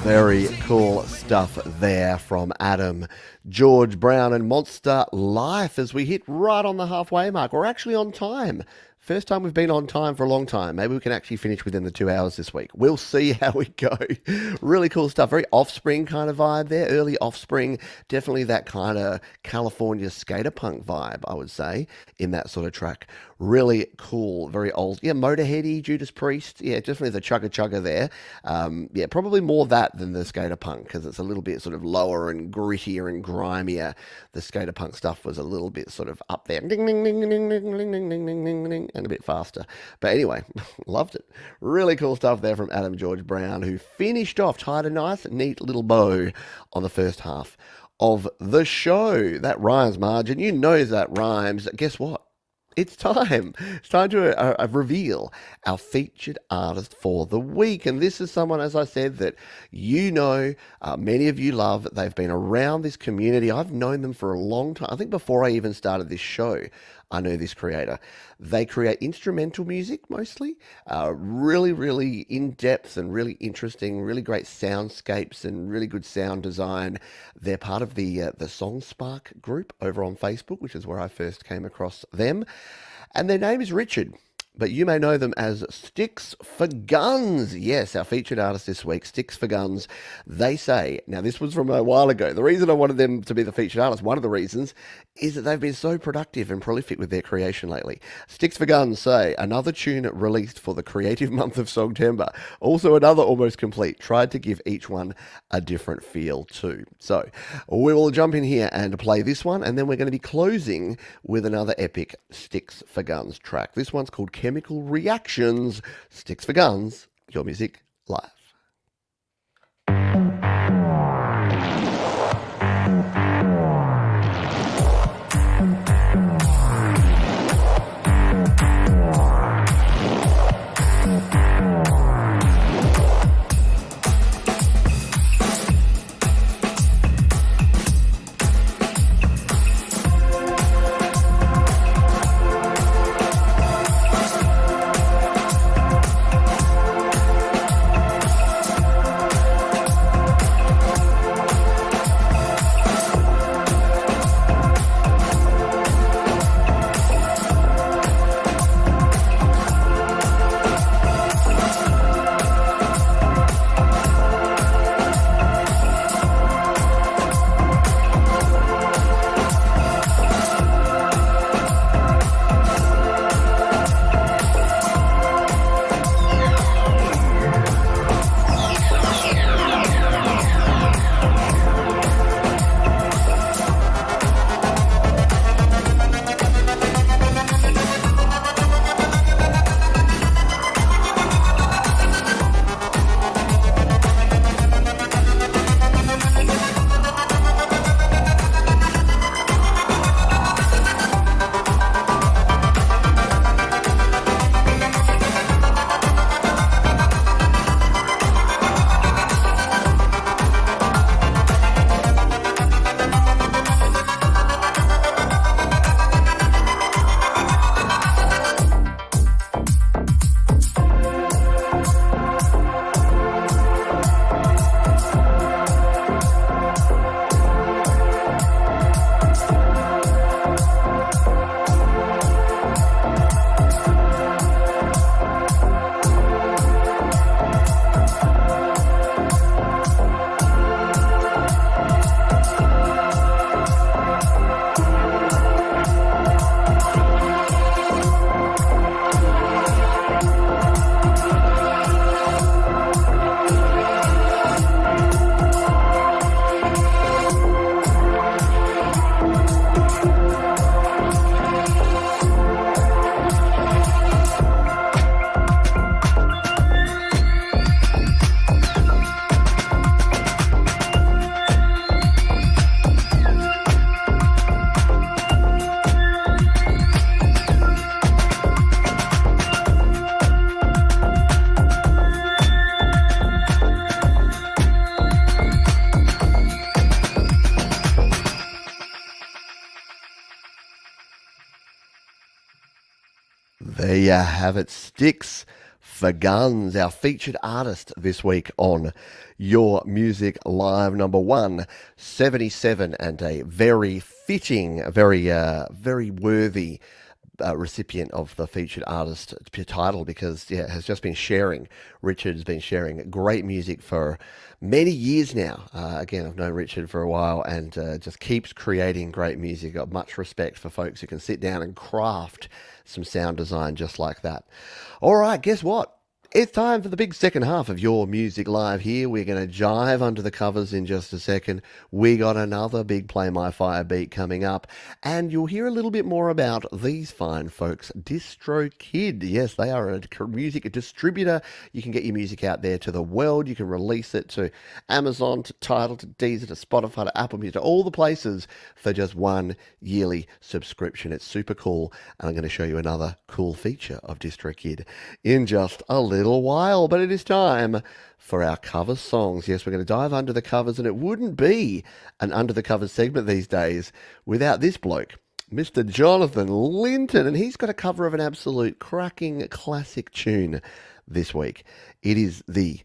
Very cool stuff there from Adam George Brown and Monster Life as we hit right on the halfway mark. We're actually on time. First time we've been on time for a long time. Maybe we can actually finish within the 2 hours this week. We'll see how we go. Really cool stuff. Very Offspring kind of vibe there. Early Offspring. Definitely that kind of California skater punk vibe, I would say, in that sort of track. Really cool. Very old. Yeah, Motorheady, Judas Priest. Yeah, definitely the chugga chugga there. Yeah, probably more that than the skater punk because it's a little bit sort of lower and grittier and grimier. The skater punk stuff was a little bit sort of up there. Ding, ding, ding, ding, ding, ding, ding, ding, ding, ding, ding, and a bit faster. But anyway, loved it. Really cool stuff there from Adam George Brown, who finished off, tied a nice, neat little bow on the first half of the show. That rhymes, Margin. You know that rhymes. Guess what? It's time. It's time to reveal our featured artist for the week. And this is someone, as I said, that you know, many of you love. They've been around this community. I've known them for a long time. I think before I even started this show, I knew this creator. They create instrumental music mostly, really, really in-depth and really interesting, really great soundscapes and really good sound design. They're part of the Song Spark group over on Facebook, which is where I first came across them. And their name is Richard, but you may know them as Sticks for Guns. Yes, our featured artist this week, Sticks for Guns. They say, now this was from a while ago, the reason I wanted them to be the featured artist, one of the reasons, is that they've been so productive and prolific with their creation lately. Sticks for Guns say, another tune released for the creative month of Songtember. Also another almost complete. Tried to give each one a different feel too. So we will jump in here and play this one, and then we're going to be closing with another epic Sticks for Guns track. This one's called Chemical Reactions. Sticks for Guns, Your Music Live. you have it. Sticks for Guns, our featured artist this week on Your Music Live, number 177, and a very fitting, very worthy recipient of the featured artist title, because has just been sharing. Richard has been sharing great music for many years now. Again, I've known Richard for a while, and just keeps creating great music. Got much respect for folks who can sit down and craft some sound design just like that. All right, guess what? It's time for the big second half of Your Music Live here. We're going to jive under the covers in just a second. We got another big Play My Fire beat coming up, and you'll hear a little bit more about these fine folks, DroKid. Yes, they are a music distributor. You can get your music out there to the world. You can release it to Amazon, to Tidal, to Deezer, to Spotify, to Apple Music, to all the places for just one yearly subscription. It's super cool, and I'm going to show you another cool feature of DroKid in just a little while, but it is time for our cover songs. Yes, we're going to dive under the covers, and it wouldn't be an under the covers segment these days without this bloke, Mr. Jonathan Linton, and he's got a cover of an absolute cracking classic tune this week. It is the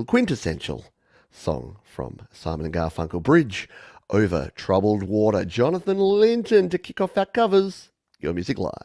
quintessential song from Simon & Garfunkel, Bridge Over Troubled Water. Jonathan Linton to kick off our covers. Your Music Live.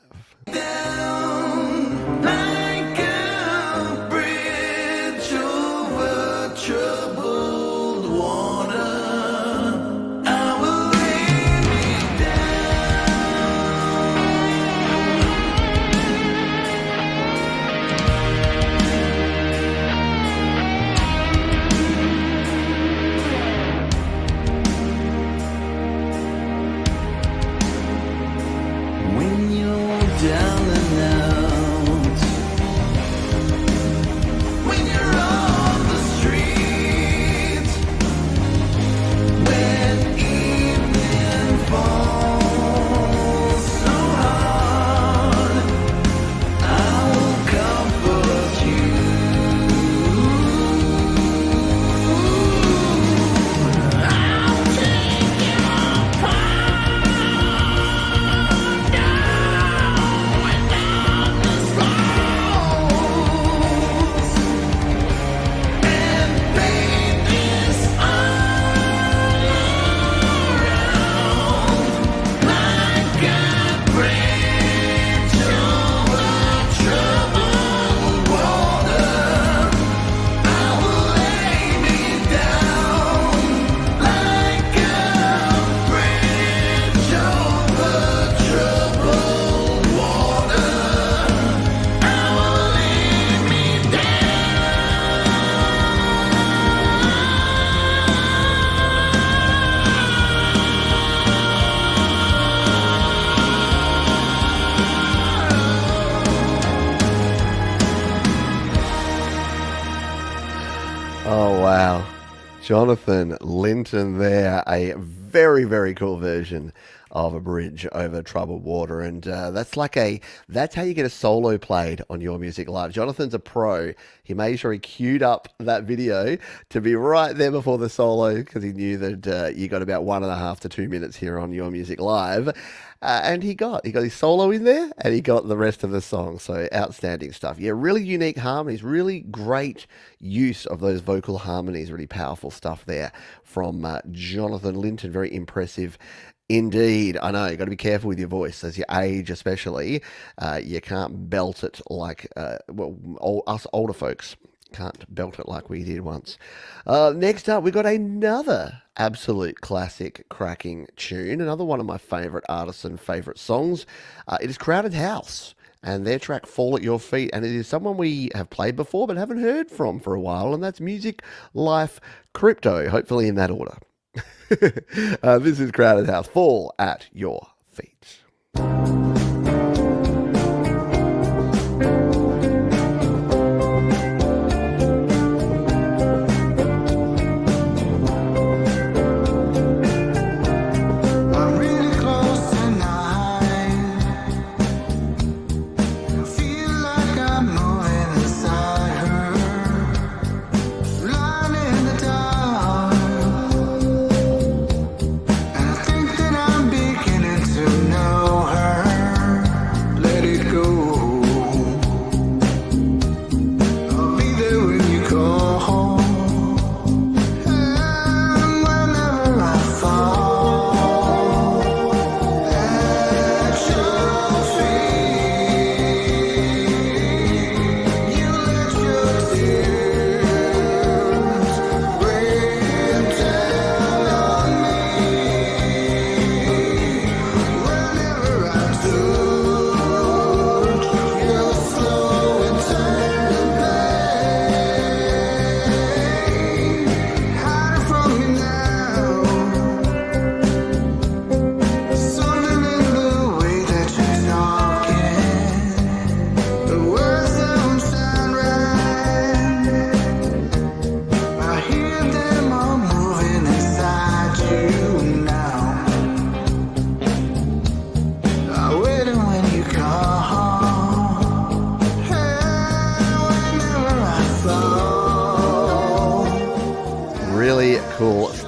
Jonathan Linton there, a very, very cool version of A Bridge Over Troubled Water. And that's how you get a solo played on Your Music Live. Jonathan's a pro. He made sure he queued up that video to be right there before the solo, because he knew that you got about 1.5 to 2 minutes here on Your Music Live. And he got his solo in there, and he got the rest of the song. So outstanding stuff. Yeah, really unique harmonies, really great use of those vocal harmonies, really powerful stuff there from Jonathan Linton. Very impressive indeed. I know, you've got to be careful with your voice as you age, especially. You can't belt it like, us older folks can't belt it like we did once. Next up, we've got another absolute classic cracking tune, another one of my favourite artists and favourite songs. It is Crowded House and their track Fall at Your Feet, and it is someone we have played before but haven't heard from for a while, and that's Music Life Crypto, hopefully in that order. This is Crowded House, Fall at Your Feet. Her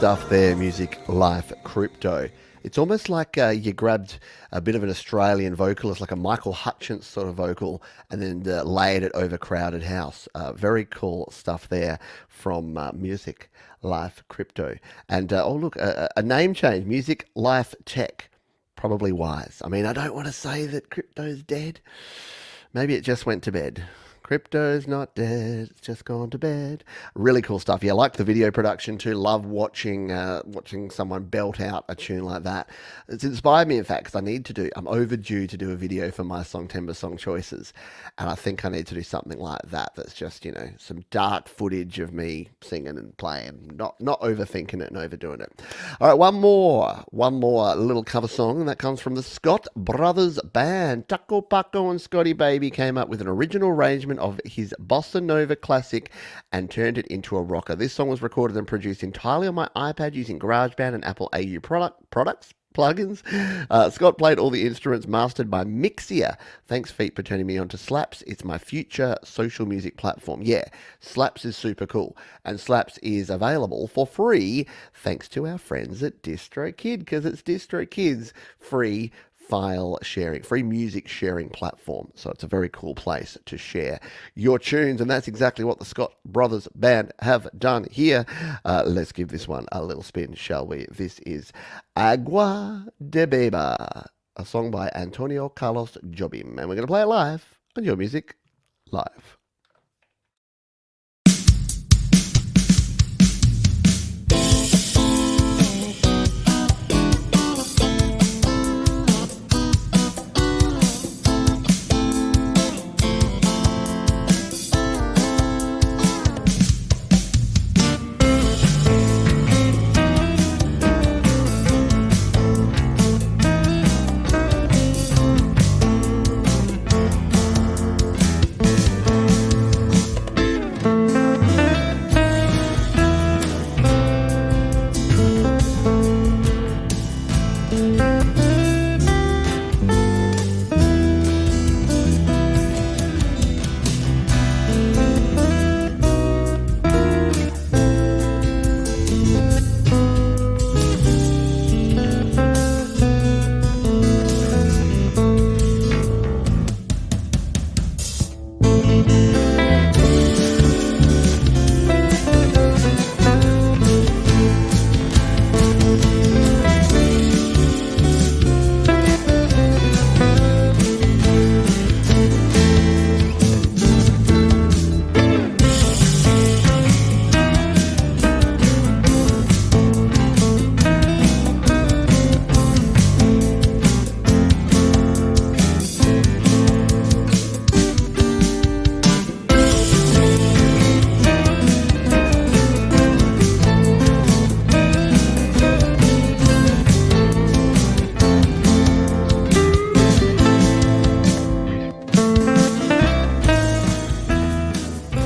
stuff there, Music Life Crypto. It's almost like you grabbed a bit of an Australian vocalist, like a Michael Hutchence sort of vocal, and then layered it over Crowded House. Very cool stuff there from Music Life Crypto. And, oh look, a name change, Music Life Tech. Probably wise. I mean, I don't want to say that crypto's dead. Maybe it just went to bed. Crypto's not dead, it's just gone to bed. Really cool stuff. Yeah, I like the video production too. Love watching someone belt out a tune like that. It's inspired me, in fact, because I'm overdue to do a video for my Songtember song choices. And I think I need to do something like that. That's just, some dark footage of me singing and playing, not overthinking it and overdoing it. All right, one more little cover song, and that comes from the Scott Brothers Band. Taco Paco and Scotty Baby came up with an original arrangement of his bossa nova classic and turned it into a rocker. This song was recorded and produced entirely on my iPad using GarageBand and Apple AU plugins. Scott played all the instruments, mastered by Mixia. Thanks, Feet, for turning me on to Slaps. It's my future social music platform. Yeah, Slaps is super cool, and Slaps is available for free thanks to our friends at DistroKid, because it's DistroKid's free file sharing, free music sharing platform. So it's a very cool place to share your tunes, and that's exactly what the Scott Brothers Band have done here. Let's give this one a little spin, shall we? This is Agua de Beba, a song by Antonio Carlos Jobim, and we're going to play it live on Your Music Live.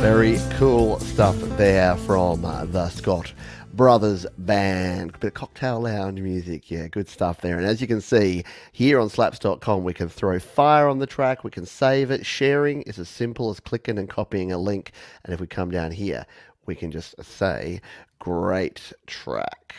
Very cool stuff there from the Scott Brothers Band. A bit of cocktail lounge music. Yeah, good stuff there. And as you can see, here on slaps.com, we can throw fire on the track. We can save it. Sharing is as simple as clicking and copying a link. And if we come down here, we can just say, great track.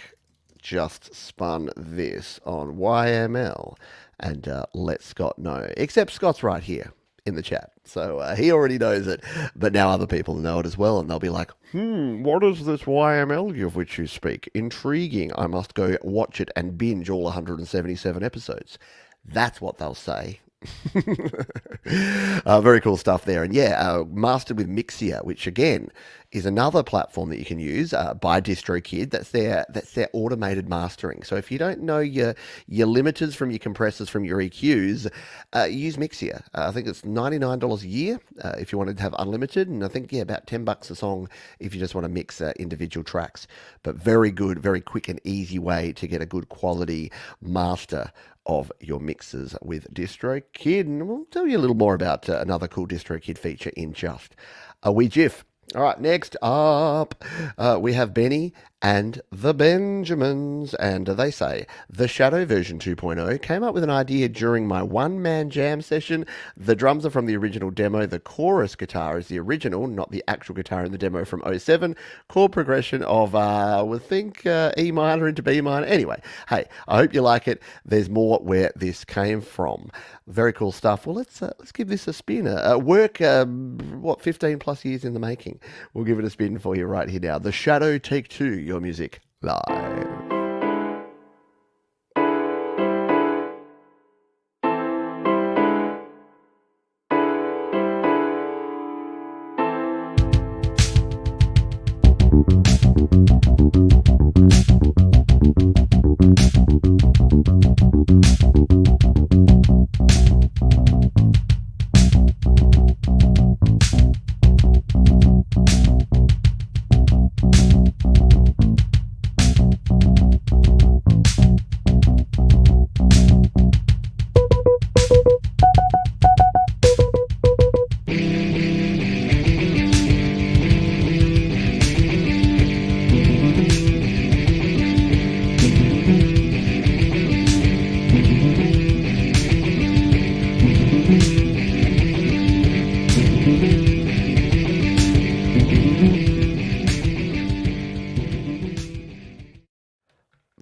Just spun this on YML. And let Scott know. Except Scott's right here in the chat. So he already knows it, but now other people know it as well, and they'll be like, what is this YML of which you speak? Intriguing. I must go watch it and binge all 177 episodes. That's what they'll say. Very cool stuff there. And yeah, mastered with Mixia, which again is another platform that you can use by DistroKid. That's their automated mastering. So if you don't know your limiters from your compressors from your EQs, use Mixia. I think it's $99 a year if you wanted to have unlimited, and I think about $10 a song if you just want to mix individual tracks. But very good, very quick and easy way to get a good quality master of your mixes with DistroKid. And we'll tell you a little more about another cool DistroKid feature in just a wee jiff. All right, next up, we have Benny and the Benjamins. And they say the Shadow version 2.0 came up with an idea during my one-man jam session. The drums are from the original demo. The chorus guitar is the original, not the actual guitar in the demo from '07. Chord progression of, we think, E minor into B minor. Anyway, hey, I hope you like it. There's more where this came from. Very cool stuff. Well, let's give this a spin. Work, 15 plus years in the making. We'll give it a spin for you right here now. The Shadow Take 2, your music live.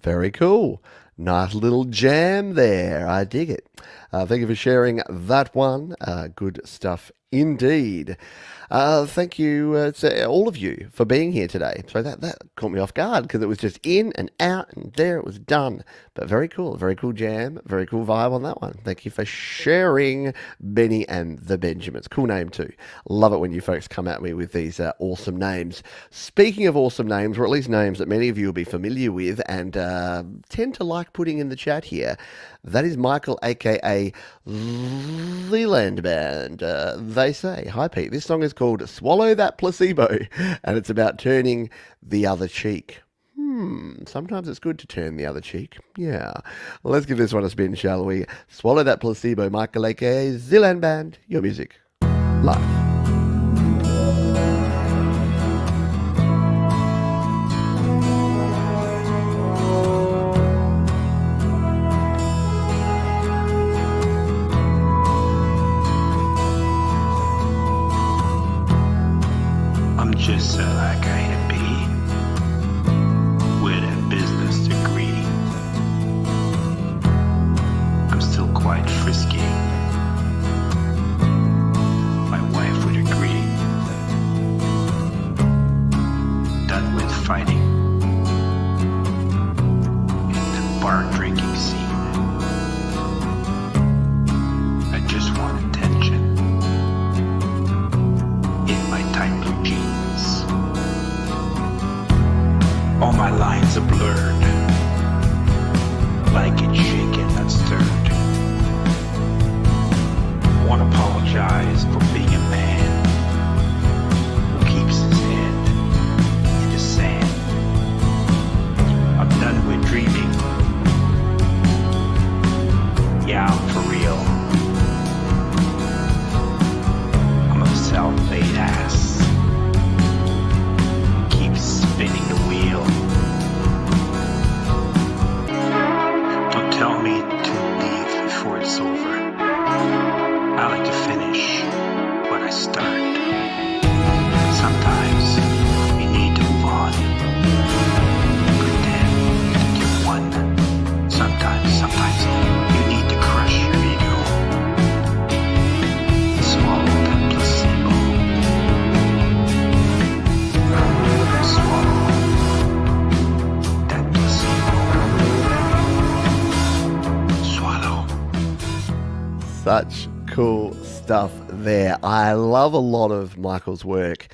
Very cool. Nice little jam there. I dig it. Thank you for sharing that one. Good stuff indeed. Thank you to all of you for being here today. So that caught me off guard because it was just in and out and there it was done. But very cool jam, very cool vibe on that one. Thank you for sharing, Benny and the Benjamins. Cool name too. Love it when you folks come at me with these awesome names. Speaking of awesome names, or at least names that many of you will be familiar with and tend to like putting in the chat here, that is Michael, aka Leland Band. They say, hi Pete, this song is called Swallow That Placebo, and it's about turning the other cheek. Sometimes it's good to turn the other cheek. Yeah. Well, let's give this one a spin, shall we? Swallow That Placebo, Michael, aka Zealand Band, your music live. I'm just like I ain't be with a business degree. I'm still quite frisky. My wife would agree. Done with fighting in the bar drinking scene. I just want attention in my tight blue jeans. All my lines are blurred, like it's shaken, not stirred. Won't apologize for being a man who keeps his head in the sand. I'm done with dreaming. Yeah, I'm for real. I'm a self-made ass. Keep spinning the wheel. Don't tell me to leave before it's over. I like to finish what I start. Sometimes you need to move on. Pretend that you won. Sometimes you need to crush your ego. Swallow that placebo. Swallow that placebo. Swallow. Such cool stuff there. I love a lot of Michael's work,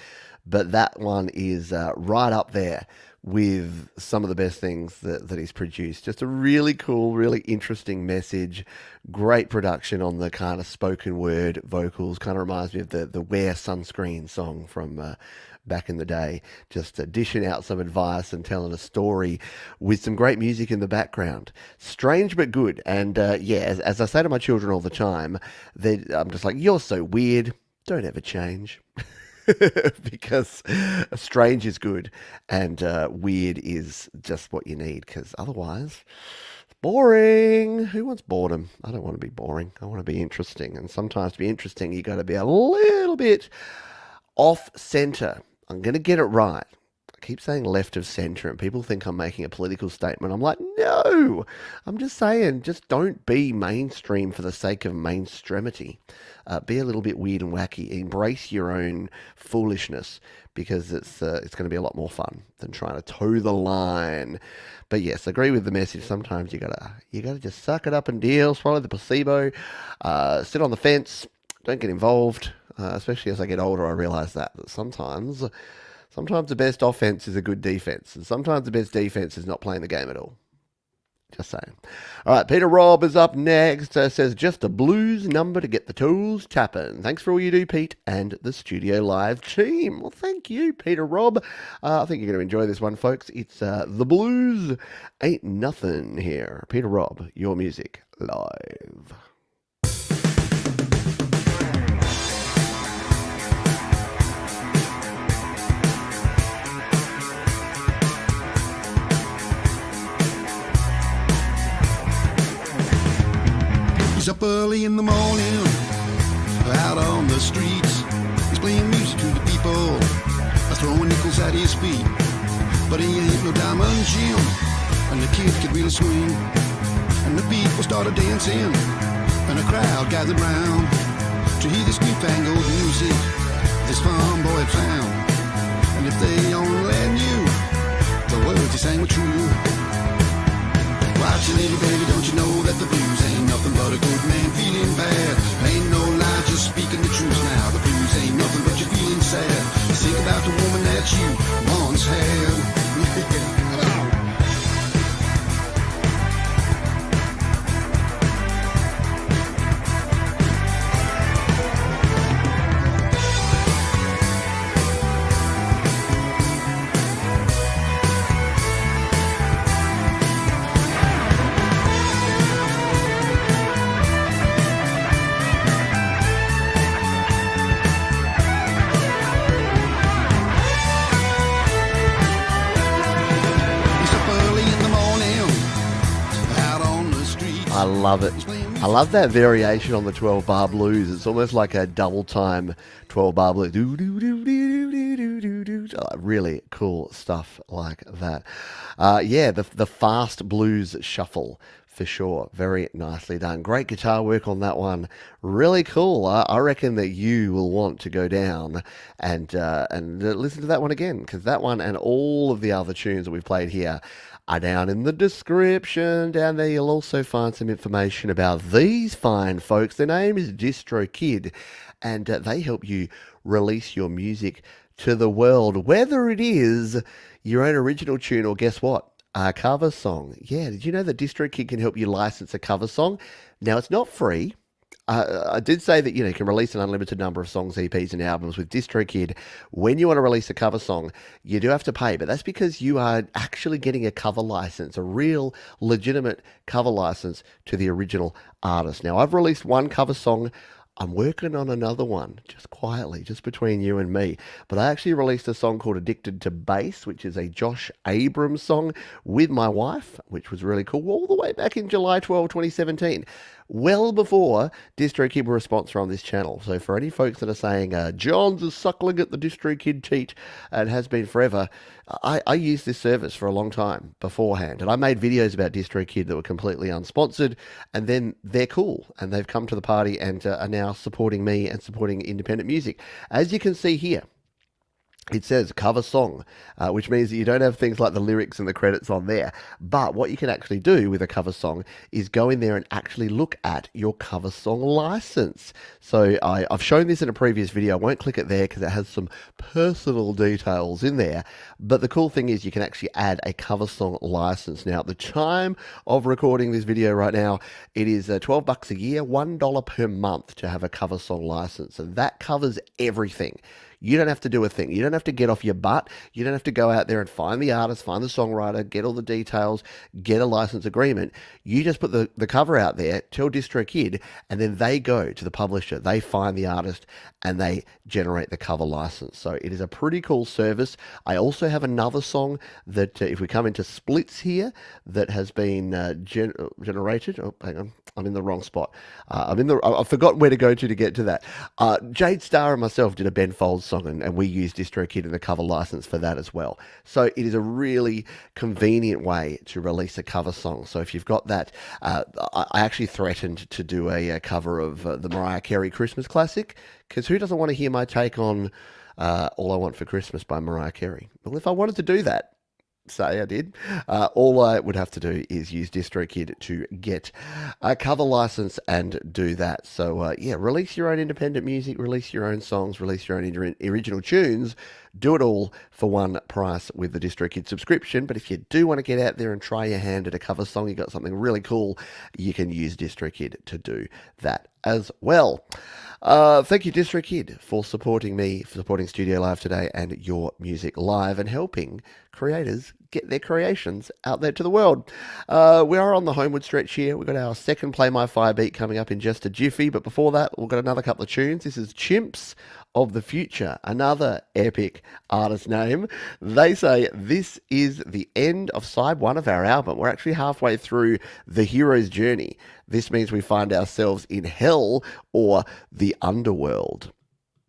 but that one is right up there with some of the best things that he's produced. Just a really cool, really interesting message. Great production on the kind of spoken word vocals. Kind of reminds me of the Wear Sunscreen song from back in the day. Just dishing out some advice and telling a story with some great music in the background. Strange but good. And as I say to my children all the time, I'm just like, you're so weird. Don't ever change. because strange is good and weird is just what you need, because otherwise it's boring. Who wants boredom? I don't want to be boring. I want to be interesting. And sometimes to be interesting, you got to be a little bit off center. I'm going to get it right. I keep saying left of center, and people think I'm making a political statement. I'm like, no, I'm just saying, just don't be mainstream for the sake of mainstreamity. Be a little bit weird and wacky. Embrace your own foolishness, because it's going to be a lot more fun than trying to toe the line. But yes, agree with the message. Sometimes you gotta just suck it up and deal. Swallow the placebo. Sit on the fence. Don't get involved. Especially as I get older, I realise that sometimes the best offense is a good defense, and sometimes the best defense is not playing the game at all. Just saying. All right, Peter Robb is up next. Says, just a blues number to get the toes tapping. Thanks for all you do, Pete, and the Studio Live team. Well, thank you, Peter Robb. I think you're going to enjoy this one, folks. It's The Blues Ain't Nothing here. Peter Robb, your music live. He's up early in the morning, out on the streets. He's playing music to the people, throwing nickels at his feet. But he ain't no Diamond Jim, and the kid could really swing. And the people started dancing, and a crowd gathered round to hear this newfangled music this farm boy had found. And if they only knew the words he sang were true. Watch it, little baby, don't you know that the blues ain't nothing but a good man feeling bad? Ain't no lie, just speaking the truth now. The blues ain't nothing but you feeling sad. Think about the woman that you once had. I love it. I love that variation on the 12-bar blues. It's almost like a double-time 12-bar blues. Really cool stuff like that. Yeah, the fast blues shuffle for sure. Very nicely done. Great guitar work on that one. Really cool. I reckon that you will want to go down and listen to that one again, because that one and all of the other tunes that we've played here are down in the description. Down there you'll also find some information about these fine folks. Their name is DroKid, and they help you release your music to the world, whether it is your own original tune or, guess what, a cover song. Yeah, did you know that DroKid can help you license a cover song? Now, it's not free. I did say that, you can release an unlimited number of songs, EPs, and albums with DroKid. When you want to release a cover song, you do have to pay, but that's because you are actually getting a cover license, a real, legitimate cover license to the original artist. Now, I've released one cover song. I'm working on another one, just quietly, just between you and me. But I actually released a song called Addicted to Bass, which is a Josh Abrams song with my wife, which was really cool, all the way back in July 12, 2017. Well before DroKid were a sponsor on this channel. So for any folks that are saying, John's is suckling at the DroKid teat and has been forever, I used this service for a long time beforehand. And I made videos about DroKid that were completely unsponsored. And then they're cool. And they've come to the party and are now supporting me and supporting independent music. As you can see here, it says cover song, which means that you don't have things like the lyrics and the credits on there. But what you can actually do with a cover song is go in there and actually look at your cover song license. So I've shown this in a previous video. I won't click it there because it has some personal details in there. But the cool thing is you can actually add a cover song license. Now, at the time of recording this video right now, it is $12 a year, $1 per month to have a cover song license. And that covers everything. You don't have to do a thing. You don't have to get off your butt. You don't have to go out there and find the artist, find the songwriter, get all the details, get a license agreement. You just put the cover out there, tell DistroKid, and then they go to the publisher. They find the artist and they generate the cover license. So it is a pretty cool service. I also have another song that, if we come into splits here, that has been generated. Oh, hang on. I'm in the wrong spot. I've forgotten where to go to get to that. Jade Starr and myself did a Ben Folds song, and we used DistroKid in the cover license for that as well. So it is a really convenient way to release a cover song. So if you've got that, I actually threatened to do a cover of the Mariah Carey Christmas classic, because who doesn't want to hear my take on All I Want for Christmas by Mariah Carey? Well, if I wanted to do that, say I did, all I would have to do is use DistroKid to get a cover license and do that. So yeah, release your own independent music, release your own songs, release your own original tunes, do it all for one price with the DistroKid subscription. But if you do want to get out there and try your hand at a cover song, you got something really cool, you can use DistroKid to do that as well. Thank you, DistroKid, for supporting me, for supporting Studio Live today and Your Music Live, and helping creators get their creations out there to the world. We are on the homeward stretch here. We've got our second Play My Fire beat coming up in just a jiffy, but before that, we've got another couple of tunes. This is Chimps of the Future, another epic artist name. They say this is the end of side one of our album. We're actually halfway through the hero's journey. This means we find ourselves in hell or the underworld.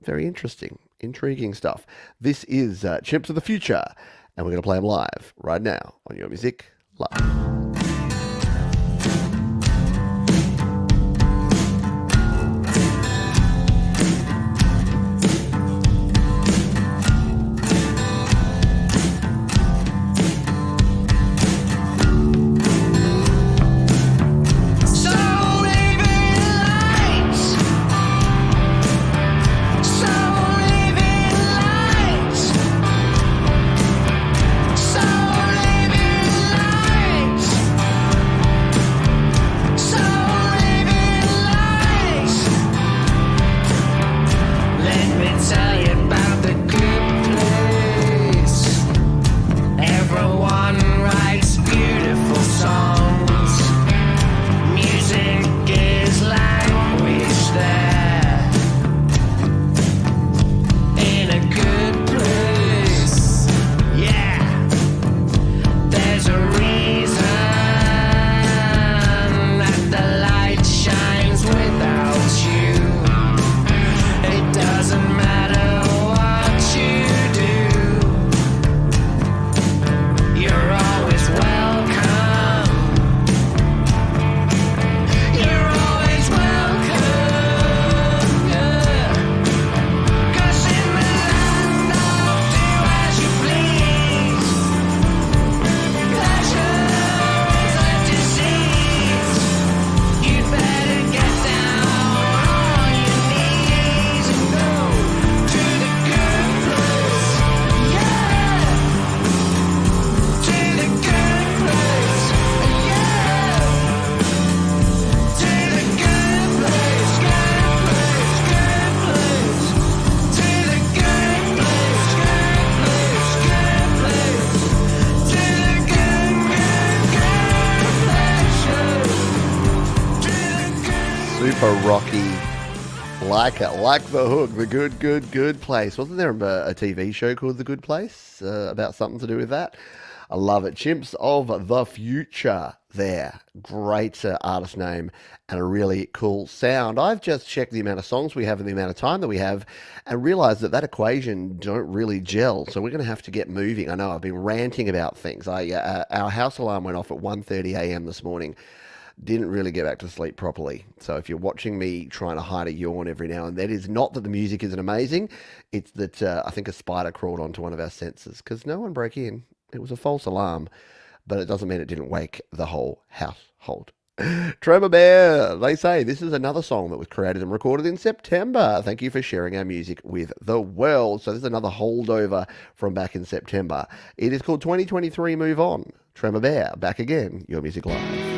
Very interesting, intriguing stuff. This is Chimps of the Future, and we're going to play them live right now on Your Music Live. Super rocky, like the hook, the good place. Wasn't there a TV show called The Good Place about something to do with that? I love it. Chimps of the Future there. Great artist name and a really cool sound. I've just checked the amount of songs we have and the amount of time that we have and realized that equation don't really gel. So we're going to have to get moving. I know I've been ranting about things. Our house alarm went off at 1:30 a.m. this morning. Didn't really get back to sleep properly. So if you're watching me trying to hide a yawn every now and then, it's not that the music isn't amazing. It's that I think a spider crawled onto one of our sensors because no one broke in. It was a false alarm, but it doesn't mean it didn't wake the whole household. Tremor Bear, they say this is another song that was created and recorded in September. Thank you for sharing our music with the world. So this is another holdover from back in September. It is called 2023 Move On. Tremor Bear, back again, Your Music Live.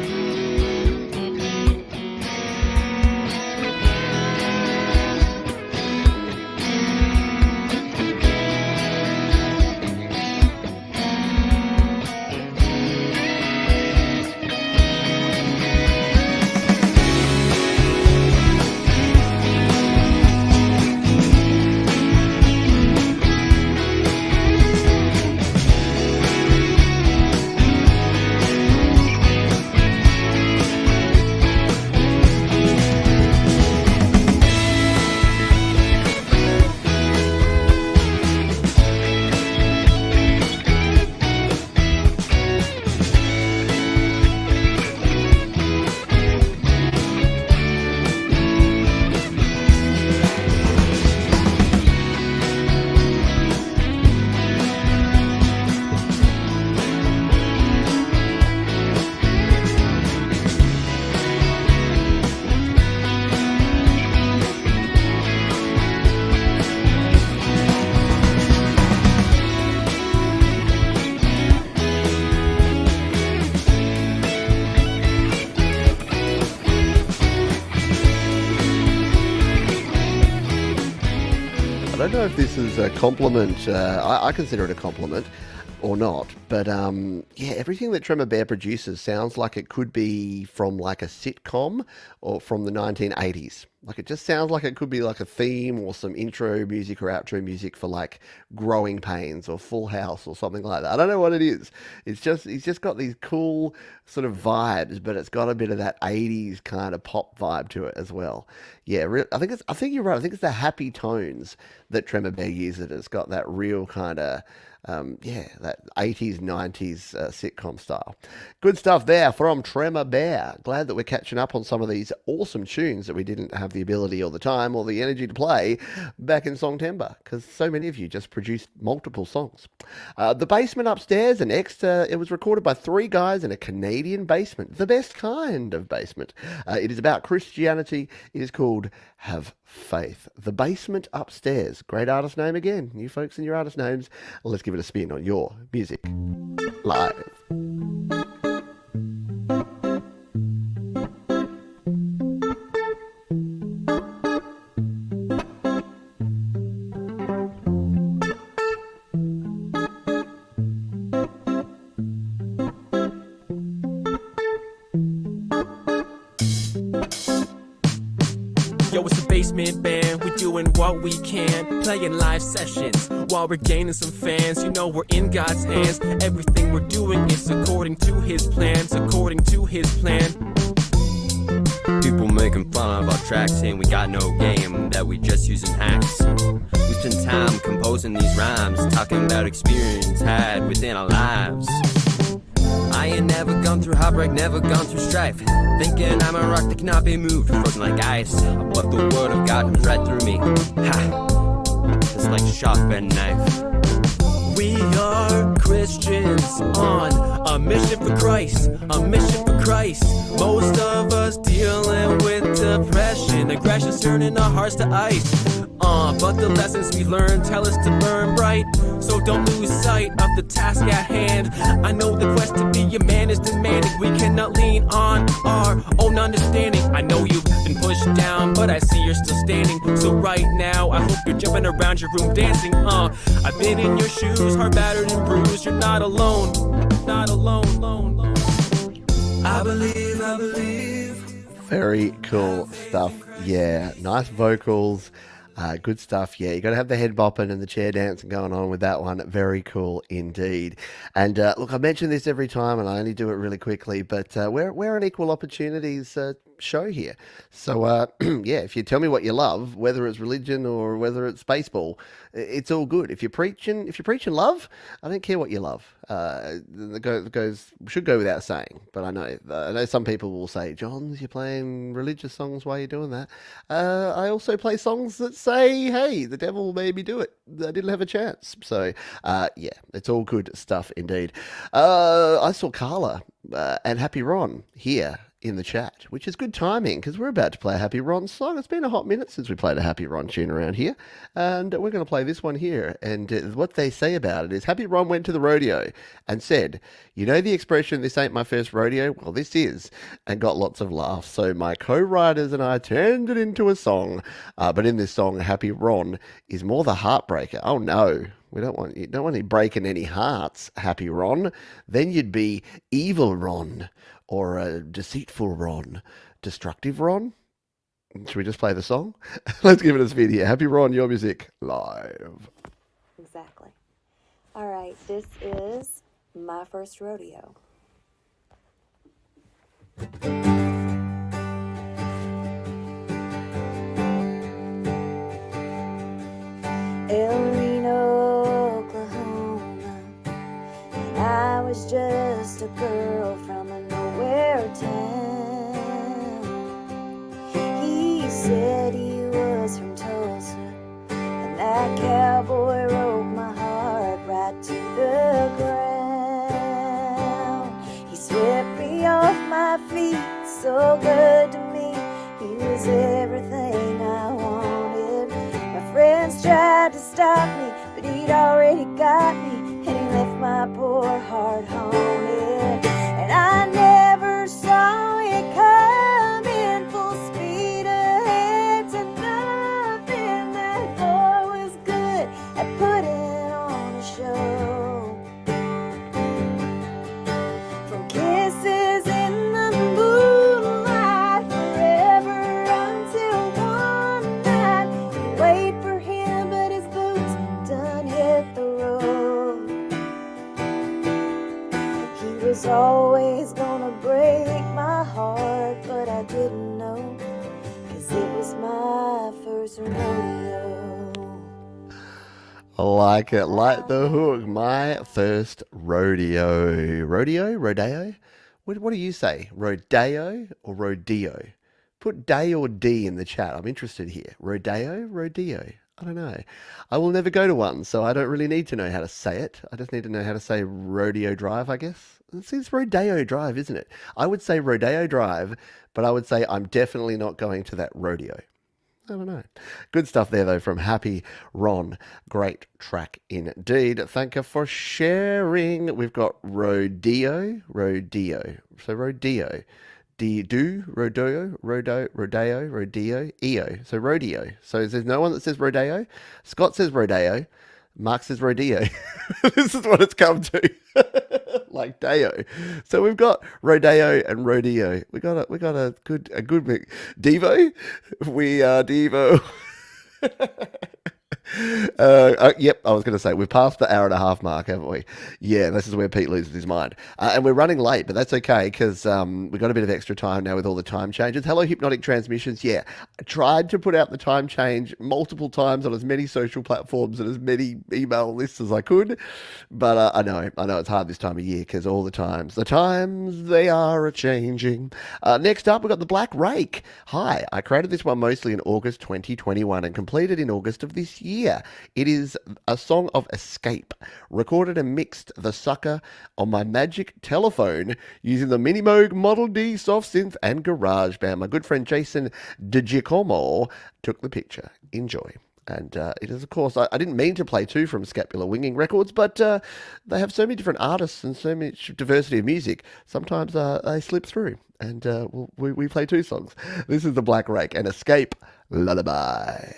know if this is a compliment. I consider it a compliment or not. But yeah, everything that Tremor Bear produces sounds like it could be from like a sitcom or from the 1980s. Like it just sounds like it could be like a theme or some intro music or outro music for like Growing Pains or Full House or something like that. I don't know what it is. It's just he's just got these cool sort of vibes, but it's got a bit of that 80s kind of pop vibe to it as well. Yeah, I think you're right. I think it's the happy tones that Tremor Bear uses. It's got that real kind of yeah, that 80s, 90s sitcom style. Good stuff there from Tremor Bear. Glad that we're catching up on some of these awesome tunes that we didn't have the ability or the time or the energy to play back in Songtember, because so many of you just produced multiple songs. The Basement Upstairs, it was recorded by three guys in a Canadian basement, the best kind of basement. It is about Christianity. It is called Have Faith. The Basement Upstairs. Great artist name again. You folks and your artist names. Let's give it a spin on your music live. Yo, it's the Basement Band, we doing what we can, playing live sessions while we're gaining some fans. You know we're in God's hands, everything we're doing is according to His plans, according to His plan. People making fun of our tracks, saying we got no game, that we just using hacks. We spend time composing these rhymes, talking about experience had within our lives. I ain't never gone through heartbreak, never gone through strife, thinking I'm a rock that cannot be moved, frozen like ice, but the word of God comes right through me. Ha! It's like a sharpened knife. We are Christians on a mission for Christ, a mission for Christ. Most of us dealing with depression, aggression's turning our hearts to ice. But the lessons we learn tell us to burn bright, so don't lose sight of the task at hand. I know the quest to be a man is demanding, we cannot lean on our own understanding. I know you've been pushed down, but I see you're still standing. So right now, I hope you're jumping around your room dancing. I've been in your shoes, heart battered and bruised. You're not alone, not alone, alone, alone. I believe, I believe. Very cool stuff. Yeah, nice vocals. Good stuff, yeah. You got to have the head bopping and the chair dancing going on with that one. Very cool indeed. And look, I mention this every time, and I only do it really quickly, but we're an equal opportunities show here. So yeah, if you tell me what you love, whether it's religion or whether it's baseball, it's all good. If you're preaching love, I don't care what you love. Should go without saying. But I know some people will say, "Johns, you're playing religious songs while you're doing that." I also play songs that say, "Hey, the devil made me do it. I didn't have a chance." So yeah, it's all good stuff indeed. I saw Carla and Happy Ron here in the chat, which is good timing because we're about to play a Happy Ron song. It's been a hot minute since we played a Happy Ron tune around here, and we're going to play this one here. And what they say about it is Happy Ron went to the rodeo and said, "You know the expression, 'This ain't my first rodeo'? Well, this is," and got lots of laughs. So my co-writers and I turned it into a song. But in this song, Happy Ron is more the heartbreaker. Oh no. You don't want any breaking any hearts, Happy Ron. Then you'd be Evil Ron, or a deceitful Ron, destructive Ron. Should we just play the song? Let's give it a spin here. Happy Ron, your music live. Exactly. All right, this is My First Rodeo. El Reno, Oklahoma, and I was just a girl from a nowhere town. He said he was from Tulsa, and that cowboy broke my heart right to the ground. He swept me off my feet, so good to me. He was everything I wanted. My friends tried to stop me, but he'd already got me, and he left my poor heart haunted. And I never saw it coming, full speed ahead to nothing. That boy was good was always gonna break my heart, but I didn't know, 'cause it was my first rodeo. I like it. Like the hook. My first rodeo. Rodeo? Rodeo? What do you say? Rodeo or rodeo? Put day or D in the chat. I'm interested here. Rodeo? Rodeo? I don't know. I will never go to one, so I don't really need to know how to say it. I just need to know how to say Rodeo Drive, I guess. It's Rodeo Drive, isn't it? I would say Rodeo Drive, but I would say I'm definitely not going to that rodeo. I don't know. Good stuff there, though, from Happy Ron. Great track indeed. Thank you for sharing. We've got rodeo. So rodeo. Rodeo, EO. So rodeo. So there's no one that says rodeo. Scott says rodeo. Mark says rodeo. This is what it's come to. Like Deo. So we've got rodeo and rodeo. We got a good mix. Devo? We are Devo. Yep, I was going to say, we've passed the hour and a half mark, haven't we? Yeah, this is where Pete loses his mind. And we're running late, but that's okay, because we've got a bit of extra time now with all the time changes. Hello, Hypnotic Transmissions. Yeah, I tried to put out the time change multiple times on as many social platforms and as many email lists as I could, but I know it's hard this time of year, because all the times, they are a-changing. Next up, we've got the Black Rake. Hi, I created this one mostly in August 2021 and completed in August of this year. It is a song of escape. Recorded and mixed the sucker on my magic telephone using the Minimoog Model D soft synth and GarageBand. My good friend Jason DiGiacomo took the picture. Enjoy. And it is, of course, I didn't mean to play two from Scapular Winging Records, but they have so many different artists and so much diversity of music. Sometimes they slip through, and we play two songs. This is the Black Rake and Escape Lullaby.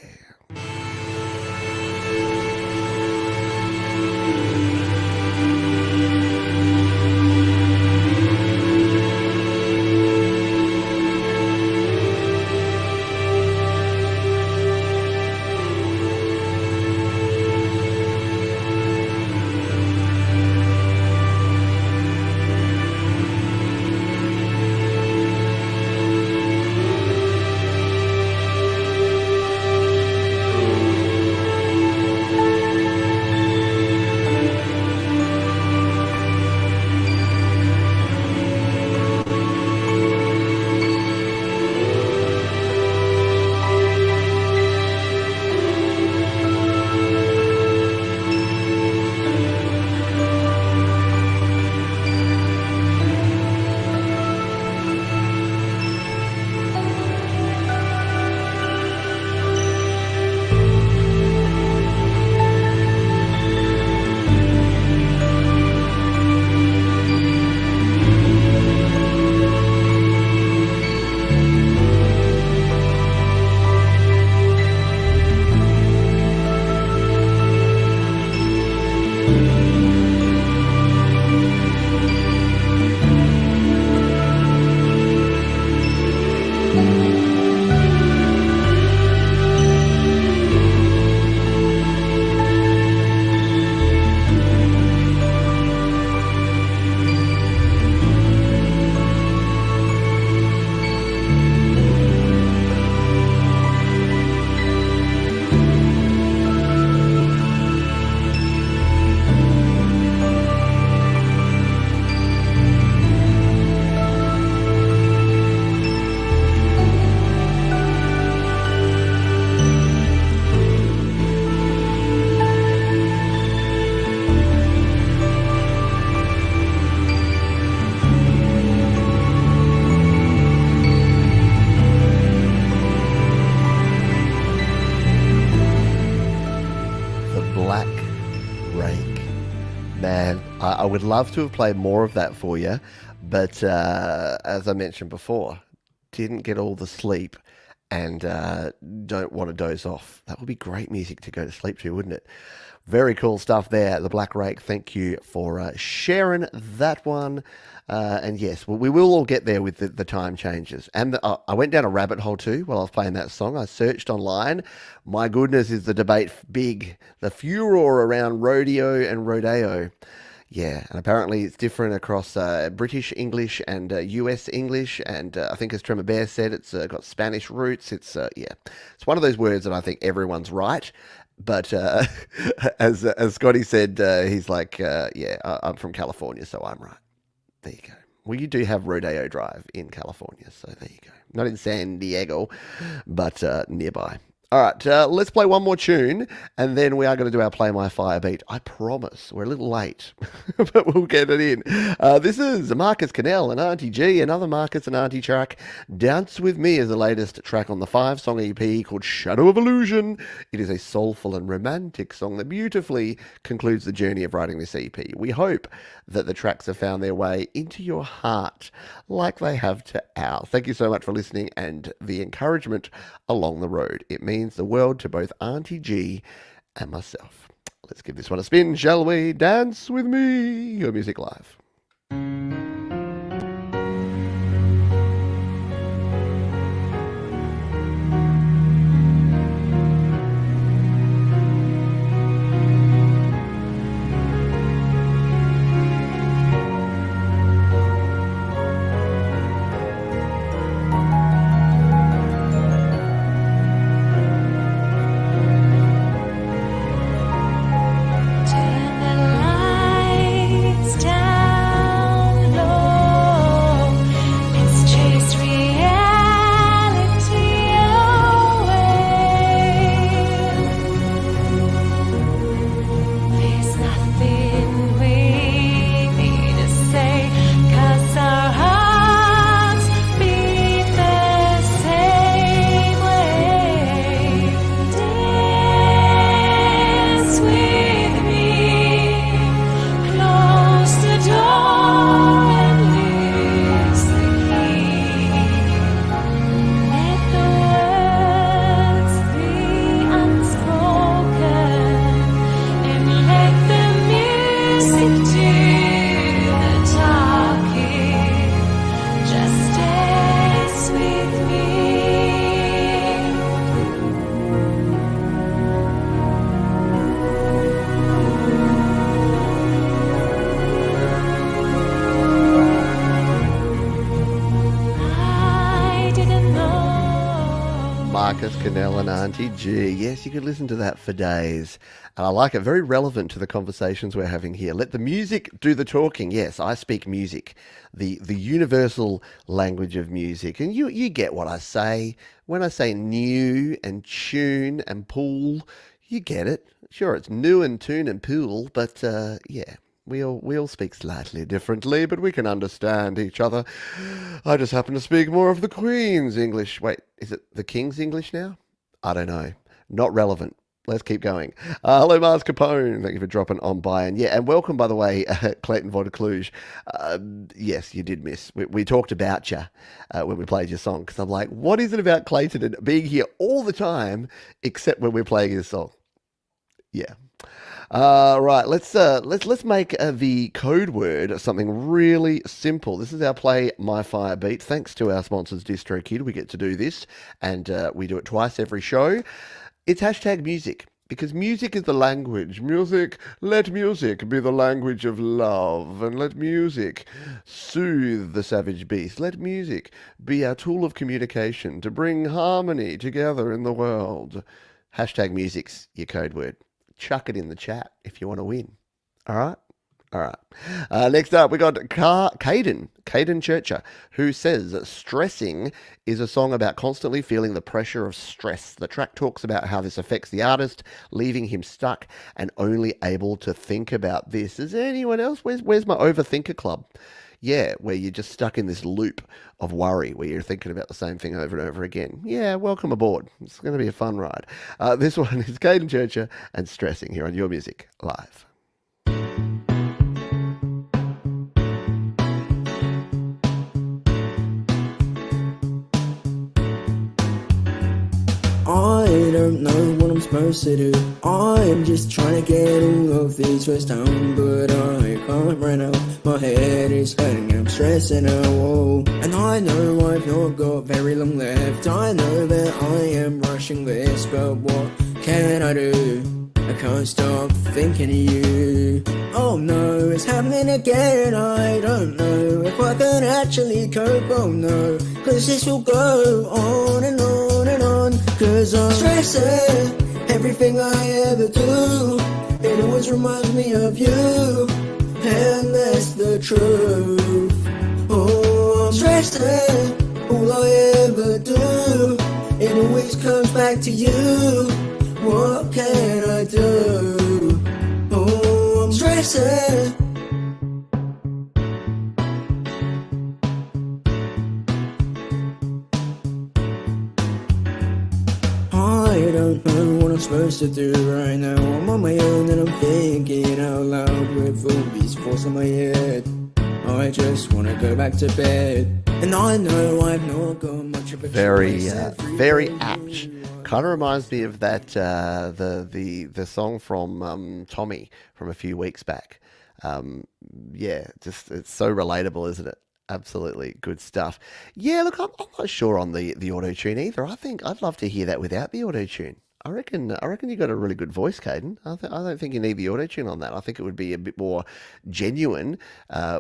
I would love to have played more of that for you, but as I mentioned before, didn't get all the sleep and don't want to doze off. That would be great music to go to sleep to, wouldn't it? Very cool stuff there, the Black Rake. Thank you for sharing that one. And yes, we will all get there with the time changes. And I went down a rabbit hole too while I was playing that song. I searched online. My goodness, is the debate big. The furor around rodeo and rodeo. Yeah, and apparently it's different across British English and US English, and I think as Tremor Bear said, it's got Spanish roots. It's it's one of those words that I think everyone's right, but as Scotty said, he's like, I'm from California, so I'm right. There you go. Well, you do have Rodeo Drive in California, so there you go. Not in San Diego, but nearby. All right, let's play one more tune, and then we are going to do our Play My Fire beat. I promise. We're a little late, but we'll get it in. This is Marcus Cannell and Auntie G, another Marcus and Auntie track. Dance With Me is the latest track on the 5-song EP called Shadow of Illusion. It is a soulful and romantic song that beautifully concludes the journey of writing this EP. We hope that the tracks have found their way into your heart like they have to ours. Thank you so much for listening and the encouragement along the road. It means the world to both Auntie G and myself. Let's give this one a spin, shall we? Dance With Me, Your Music Live. Turn the lights down low. Let's chase reality away. There's nothing we need to say, 'cause our hearts beat the same way. Dance with me, close the door and lose the key. Let the words be unspoken, and let the music do the talking. Just dance with me. I didn't know. Marcus Cannell and Auntie G. Yes, you could listen to that for days. And I like it. Very relevant to the conversations we're having here. Let the music do the talking. Yes, I speak music. The universal language of music. And you get what I say. When I say new and tune and pool, you get it. Sure, it's new and tune and pool, but we all speak slightly differently, but we can understand each other. I just happen to speak more of the Queen's English. Wait, is it the King's English now? I don't know. Not relevant. Let's keep going. Hello, Mars Capone. Thank you for dropping on by. And welcome, by the way, Clayton Von Clu. Yes, you did miss. We talked about you when we played your song, because I'm like, what is it about Clayton and being here all the time, except when we're playing his song? Yeah. Right, let's make the code word something really simple. This is our Play My Fire beat. Thanks to our sponsors, DroKid, we get to do this, and we do it twice every show. It's hashtag music, because music is the language. Let music be the language of love, and let music soothe the savage beast. Let music be our tool of communication to bring harmony together in the world. Hashtag music's your code word. Chuck it in the chat if you want to win. All right? All right. Next up, we got Caden Churcher, who says Stressing is a song about constantly feeling the pressure of stress. The track talks about how this affects the artist, leaving him stuck and only able to think about this. Is there anyone else? Where's my overthinker club? Yeah, where you're just stuck in this loop of worry where you're thinking about the same thing over and over again. Yeah, welcome aboard. It's going to be a fun ride. This one is Caden Churcher and Stressing here on Your Music Live. I don't know what I'm supposed to do. I'm just trying to get all of these words down, but I can't right now. My head is hurting, I'm stressing out. Whoa. And I know I've not got very long left. I know that I am rushing this, but what can I do? can't stop thinking of you. Oh no, it's happening again. I don't know if I can actually cope. Oh no, cause this will go on and on and on. Cause I'm stressing everything I ever do. It always reminds me of you, and that's the truth. Oh, I'm stressing all I ever do. It always comes back to you. What can I do? Oh, I'm stressing. I don't know what I'm supposed to do right now. I'm on my own and I'm thinking out loud with all these thoughts in my head. I just want to go back to bed. And I know I've not got much of a Very choice. apt. Kind of reminds me of that the song from Tommy from a few weeks back. Yeah, just it's so relatable, isn't it? Absolutely good stuff. Yeah, look, I'm not sure on the auto tune either. I think I'd love to hear that without the auto tune. I reckon you got a really good voice, Caden. I don't think you need the auto tune on that. I think it would be a bit more genuine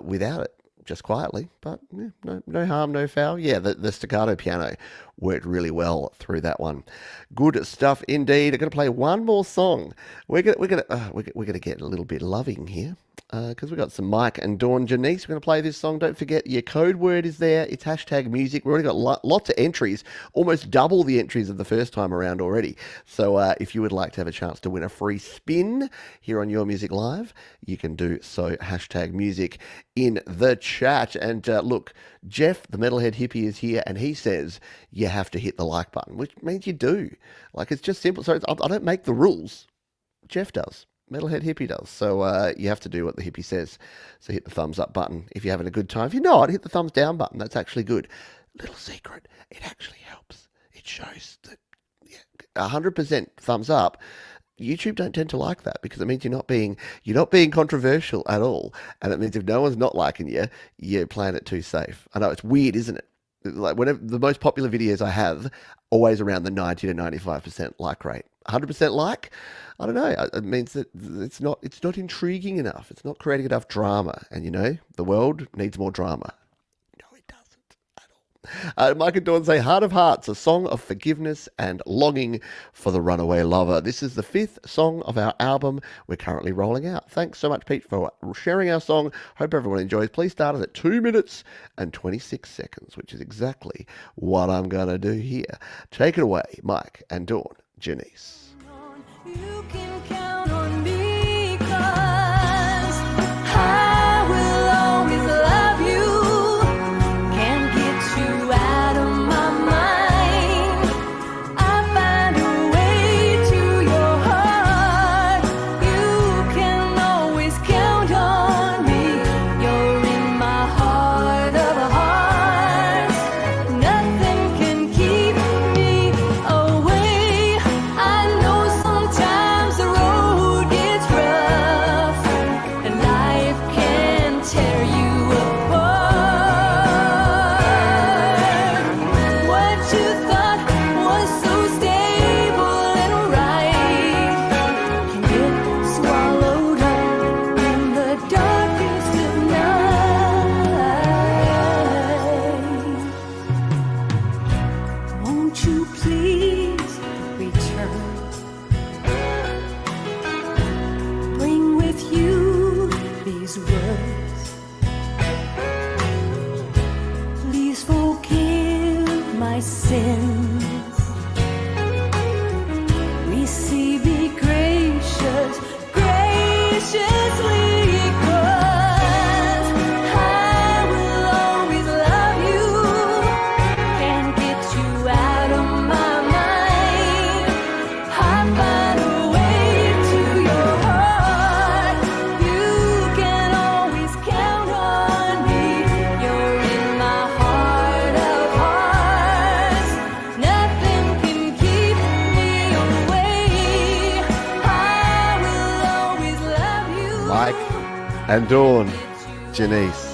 without it. Just quietly, but yeah, no harm, no foul. Yeah, the staccato piano worked really well through that one. Good stuff indeed. I'm going to play one more song. We're gonna get a little bit loving here because we've got some Mike and Dawn Janice. We're going to play this song. Don't forget your code word is there. It's hashtag music. We've already got lots of entries, almost double the entries of the first time around already. So if you would like to have a chance to win a free spin here on Your Music Live, you can do so. Hashtag music in the chat. And look, Jeff, the Metalhead Hippie, is here, and he says you have to hit the like button, which means you do. Like, it's just simple. So I don't make the rules. Jeff does. Metalhead Hippie does. So you have to do what the hippie says. So hit the thumbs up button if you're having a good time. If you're not, hit the thumbs down button. That's actually good. Little secret, it actually helps. It shows that 100% thumbs up. YouTube don't tend to like that because it means you're not being controversial at all, and it means if no one's not liking you, you're playing it too safe. I know it's weird, isn't it? Like whenever the most popular videos I have, always around the 90 to 95% like rate. 100% like, I don't know. It means that it's not intriguing enough. It's not creating enough drama, and you know the world needs more drama. Mike and Dawn say, Heart of Hearts, a song of forgiveness and longing for the runaway lover. This is the 5th song of our album we're currently rolling out. Thanks so much, Pete, for sharing our song. Hope everyone enjoys. Please start us at 2 minutes and 26 seconds, which is exactly what I'm going to do here. Take it away, Mike and Dawn Janice. You can count on me 'cause I will always love you. Can't get you out of my mind. I find a way to your heart. You can always count on me. You're in my heart of hearts. Nothing can keep me away. I know sometimes the road gets rough and life can tear you apart. What you thought was so stable and right can get swallowed up in the darkest of night. Won't you please return? Bring with you these words. Please forgive my sins. Receive me gracious, graciously, 'cause I will always love you. Can't get you out of my mind. I find a way to your heart. You can always count on me. You're in my heart of hearts. Nothing can keep me away. I will always love you. Mike and Dawn Janice.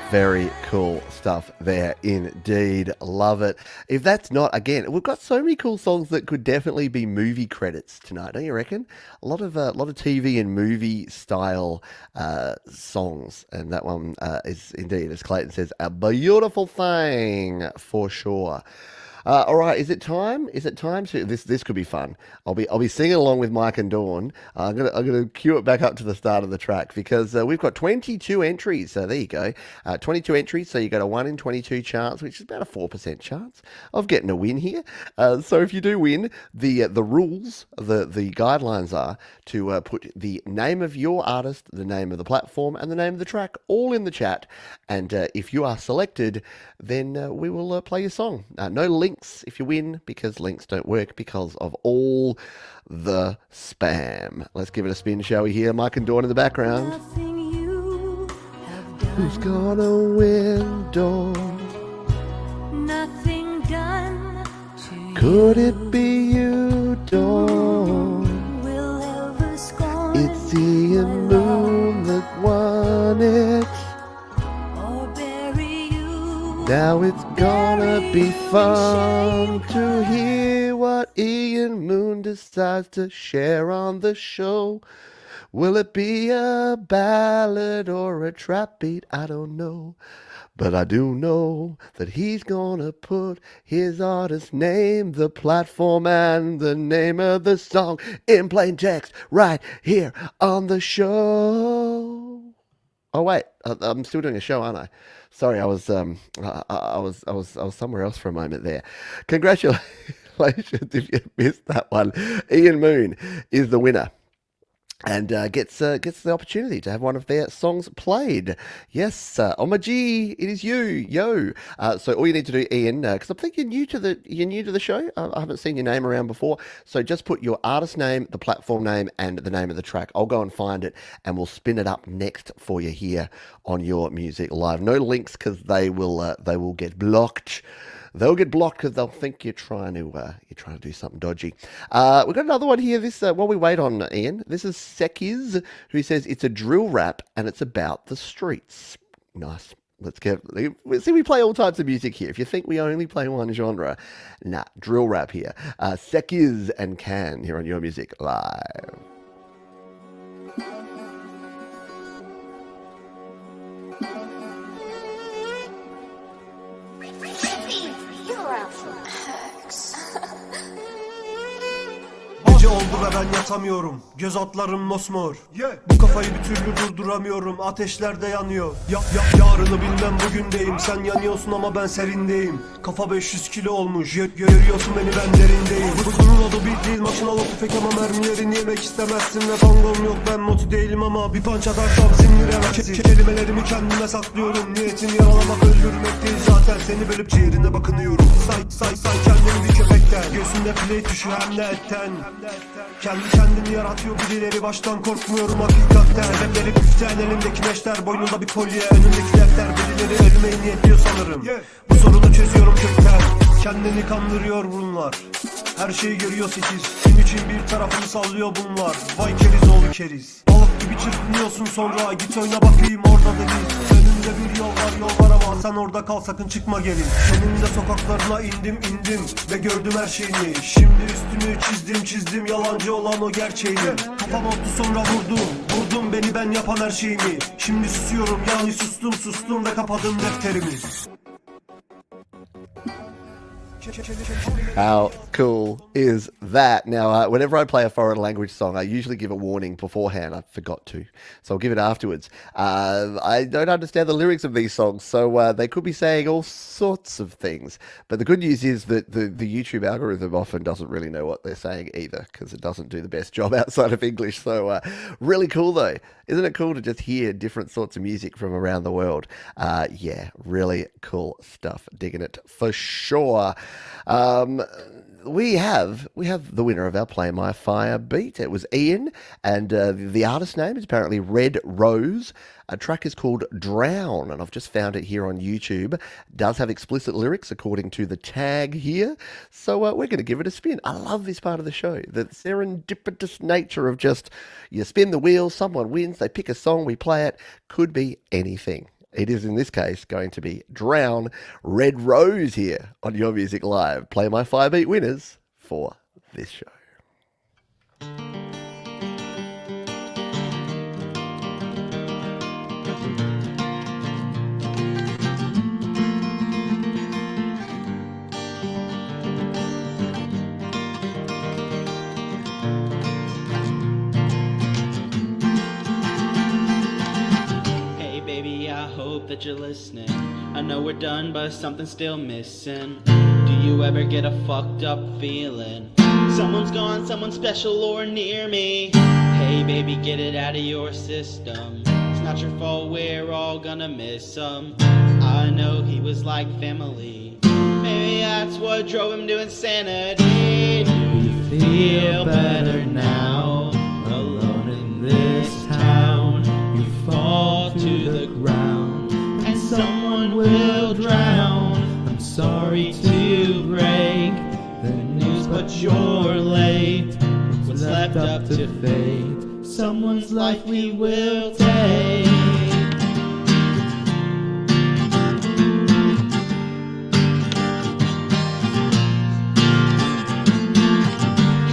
Very cool stuff there indeed. Love it. If that's not, again, we've got so many cool songs that could definitely be movie credits tonight, don't you reckon? A lot of TV and movie style songs, and that one is indeed, as Clayton says, a beautiful thing for sure. All right, is it time? Is it time to this could be fun. I'll be singing along with Mike and Dawn. I'm gonna cue it back up to the start of the track because we've got 22 entries. So there you go, 22 entries. So you got a 1 in 22 chance, which is about a 4% chance of getting a win here. So if you do win, the rules, the guidelines are to put the name of your artist, the name of the platform, and the name of the track all in the chat. And if you are selected, then we will play your song. No links if you win, because links don't work because of all the spam. Let's give it a spin, shall we? Hear Mike and Dawn in the background. Nothing you have done, Who's gonna win, Dawn? nothing done to you Could it be you, Dawn? will ever scorn It's the moon that won it. or bury you. Now it's gonna be fun to hear what Ian Moon decides to share on the show. Will it be a ballad or a trap beat? I don't know. But I do know that he's gonna put his artist name, the platform, and the name of the song in plain text right here on the show. Oh wait, I'm still doing a show, aren't I? Sorry, I was somewhere else for a moment there. Congratulations if you missed that one. Ian Moon is the winner and gets the opportunity to have one of their songs played. Yes, Oma G, it is you, yo. So all you need to do, Ian, because I think you're new to the show. I haven't seen your name around before. So just put your artist name, the platform name, and the name of the track. I'll go and find it, and we'll spin it up next for you here on Your Music Live. No links because they will get blocked. They'll get blocked because they'll think you're trying to do something dodgy. We've got another one here. This while we wait on Ian, this is Sekiz, who says it's a drill rap and it's about the streets. Nice. See, we play all types of music here. If you think we only play one genre, nah, drill rap here. Sekiz and Can here on Your Music Live. Gece oldu ve ben yatamıyorum. Göz altlarım mosmor. Bu kafayı bir türlü durduramıyorum. Ateşlerde yanıyor. Yarını bilmem bugündeyim. Sen yanıyorsun ama ben serindeyim. Kafa 500 kilo olmuş. Görüyorsun beni, ben derindeyim. Bunun adı bir değil, makinalı tüfek ama mermilerini yemek istemezsin. Ve fangom yok, ben motu değilim ama bir panç atarsam siniremezsin. Kelimelerimi kendime saklıyorum. Niyetim yaralamak, öldürmek değil zaten. Seni bölüp ciğerine bakınıyorum. Say kendini bir köpekten. Göğsünde play tuşu hem de etten. Kendi kendini yaratıyor birileri, baştan korkmuyorum hakikaten. Sebepleri küften, elindeki neşter, boynunda bir kolye, önündeki defter. Birileri ölmeyi niyetliyor sanırım. Bu sorunu çözüyorum kökten. Kendini kandırıyor bunlar. Her şeyi görüyor sekiz. Senin için bir tarafını sallıyor bunlar. Vay keriz oğlu keriz. Balık gibi çırpınıyorsun sonra. Git oyna bakayım orada deniz. Önünde bir yol var ama sen orada kal, sakın çıkma geri. Senin de sokaklarına indim ve gördüm her şeyini. Şimdi üstünü çizdim, yalancı olan o gerçeğini. Kafam oldu sonra vurdum beni ben yapan her şeyimi. Şimdi susuyorum, yani sustum ve kapadım defterimi. How cool is that? Now, whenever I play a foreign language song, I usually give a warning beforehand. I forgot to, so I'll give it afterwards. I don't understand the lyrics of these songs, so they could be saying all sorts of things. But the good news is that the YouTube algorithm often doesn't really know what they're saying either, because it doesn't do the best job outside of English. So really cool though. Isn't it cool to just hear different sorts of music from around the world? Yeah, really cool stuff. Digging it for sure. We have the winner of our Play My Fire beat. It was Ian, and the artist name is apparently Red Rose. A track is called Drown, and I've just found it here on YouTube. It does have explicit lyrics according to the tag here, so we're going to give it a spin. I love this part of the show, the serendipitous nature of just, you spin the wheel, someone wins, they pick a song, we play it. Could be anything. It is in this case going to be Drown Red Rose here on Your Music Live. Play my 5-beat winners for this show. That you're listening. I know we're done, but something's still missing. Do you ever get a fucked up feeling? Someone's gone, someone special or near me. Hey baby, get it out of your system. It's not your fault, we're all gonna miss him. I know he was like family. Maybe that's what drove him to insanity. Do you feel better now? Alone in this town, you fall to the ground. Someone will drown. I'm sorry to break the news, but you're late. What's left up to fate? Someone's life we will take.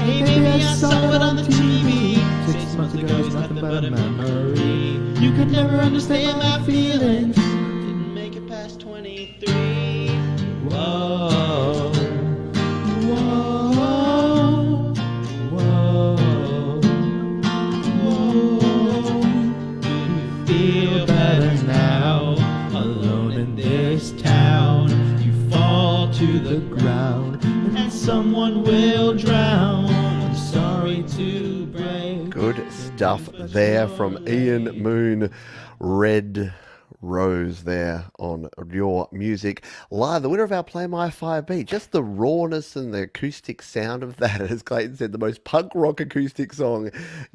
Hey baby, I saw it on the TV. 6 months ago, it's nothing but a memory. You could never understand my feelings. Past 23. Whoa, whoa, whoa, whoa. You feel better now, alone in this town. You fall to the ground, and someone will drown. I'm sorry to break. Good stuff there from Ian Moon. Red Rose there on Your Music Live. The winner of our Play My 5-beat. Just the rawness and the acoustic sound of that, as Clayton said, the most punk rock acoustic song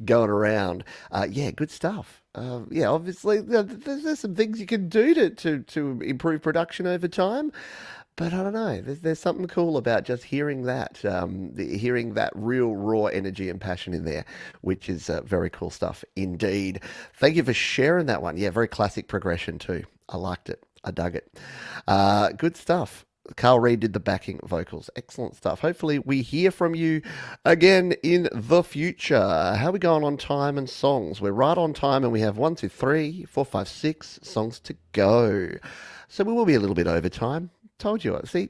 going around. Yeah, good stuff. Yeah, obviously there's some things you can do to improve production over time. But I don't know, there's something cool about just hearing that, hearing that real raw energy and passion in there, which is very cool stuff indeed. Thank you for sharing that one. Yeah, very classic progression too. I liked it. I dug it. Good stuff. Carl Reed did the backing vocals. Excellent stuff. Hopefully we hear from you again in the future. How are we going on time and songs? We're right on time and we have 1, 2, 3, 4, 5, 6 songs to go. So we will be a little bit over time. Told you. See,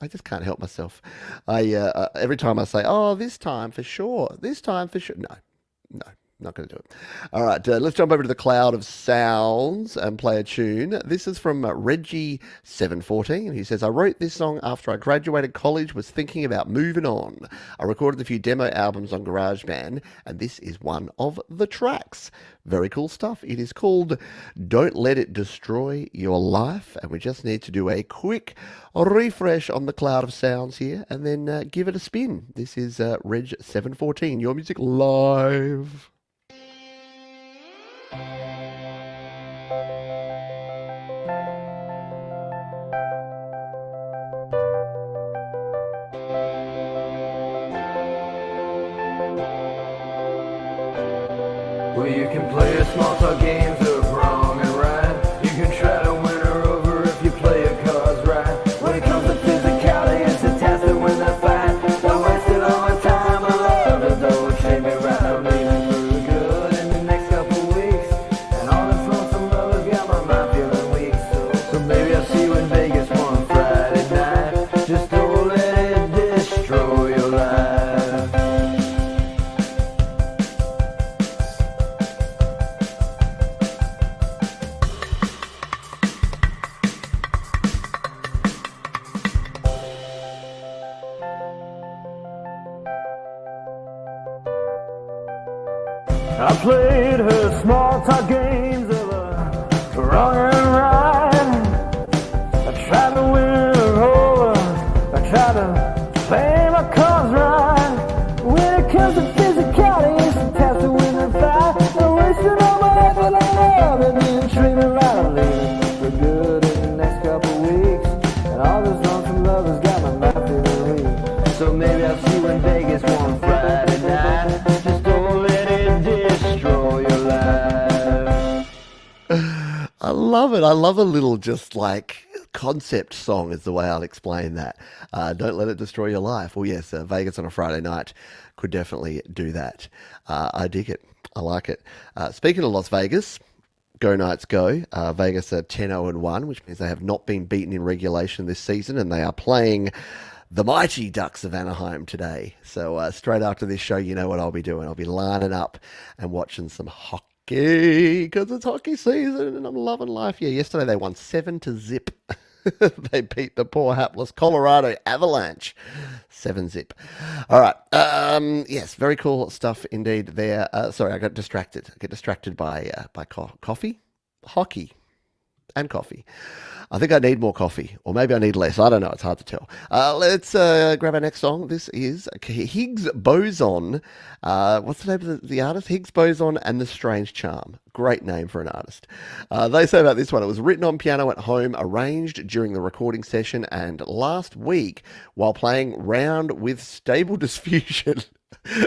I just can't help myself. Every time I say, oh, this time for sure. No, not going to do it. All right, let's jump over to the cloud of sounds and play a tune. This is from Reggie714. He says, I wrote this song after I graduated college, was thinking about moving on. I recorded a few demo albums on GarageBand, and this is one of the tracks. Very cool stuff. It is called Don't Let It Destroy Your Life, and we just need to do a quick refresh on the cloud of sounds here, and then give it a spin. This is Reg714, Your Music Live. Well, you can play a small talk games of wrong and right. You can try to win her over if you play your cards right. When it comes to physicality, it's a test to win the fight. Don't waste it all my time, my love, and don't treat me right. I'm leaving for good in the next couple weeks, and all this lonesome love has got my mind feeling weak. So maybe I'll see you in Vegas one Friday night. Just don't let it destroy your life. I played her small talk games of wrong and right. I tried to win her over. I tried to play my cards right. When it comes to physicality, it's a test to win the fight. I'm wasting all my life and love and then treat me right. I'm leaving for good in the next couple weeks, and all this lonesome love has got my mind feeling weak. So maybe I'll see you in Vegas one Friday night. Just don't let it destroy your life. I love love it. I love a little just like concept song is the way I'll explain that. Don't let it destroy your life. Well, yes, Vegas on a Friday night could definitely do that. I dig it. I like it. Speaking of Las Vegas, go Knights go. Vegas are 10-0-1, which means they have not been beaten in regulation this season, and they are playing the mighty Ducks of Anaheim today. So straight after this show, you know what I'll be doing. I'll be lining up and watching some hockey because it's hockey season and I'm loving life. Yeah, yesterday they won 7-0. They beat the poor hapless Colorado Avalanche 7-0. All right. Yes, very cool stuff indeed there. Sorry, I got distracted. I get distracted by coffee, hockey, and coffee. I think I need more coffee, or maybe I need less. I don't know. It's hard to tell. Let's grab our next song. This is Higgs Boson. What's the name of the artist? Higgs Boson and the Strange Charm. Great name for an artist. They say about this one, it was written on piano at home, arranged during the recording session, and last week while playing Round with Stable Diffusion.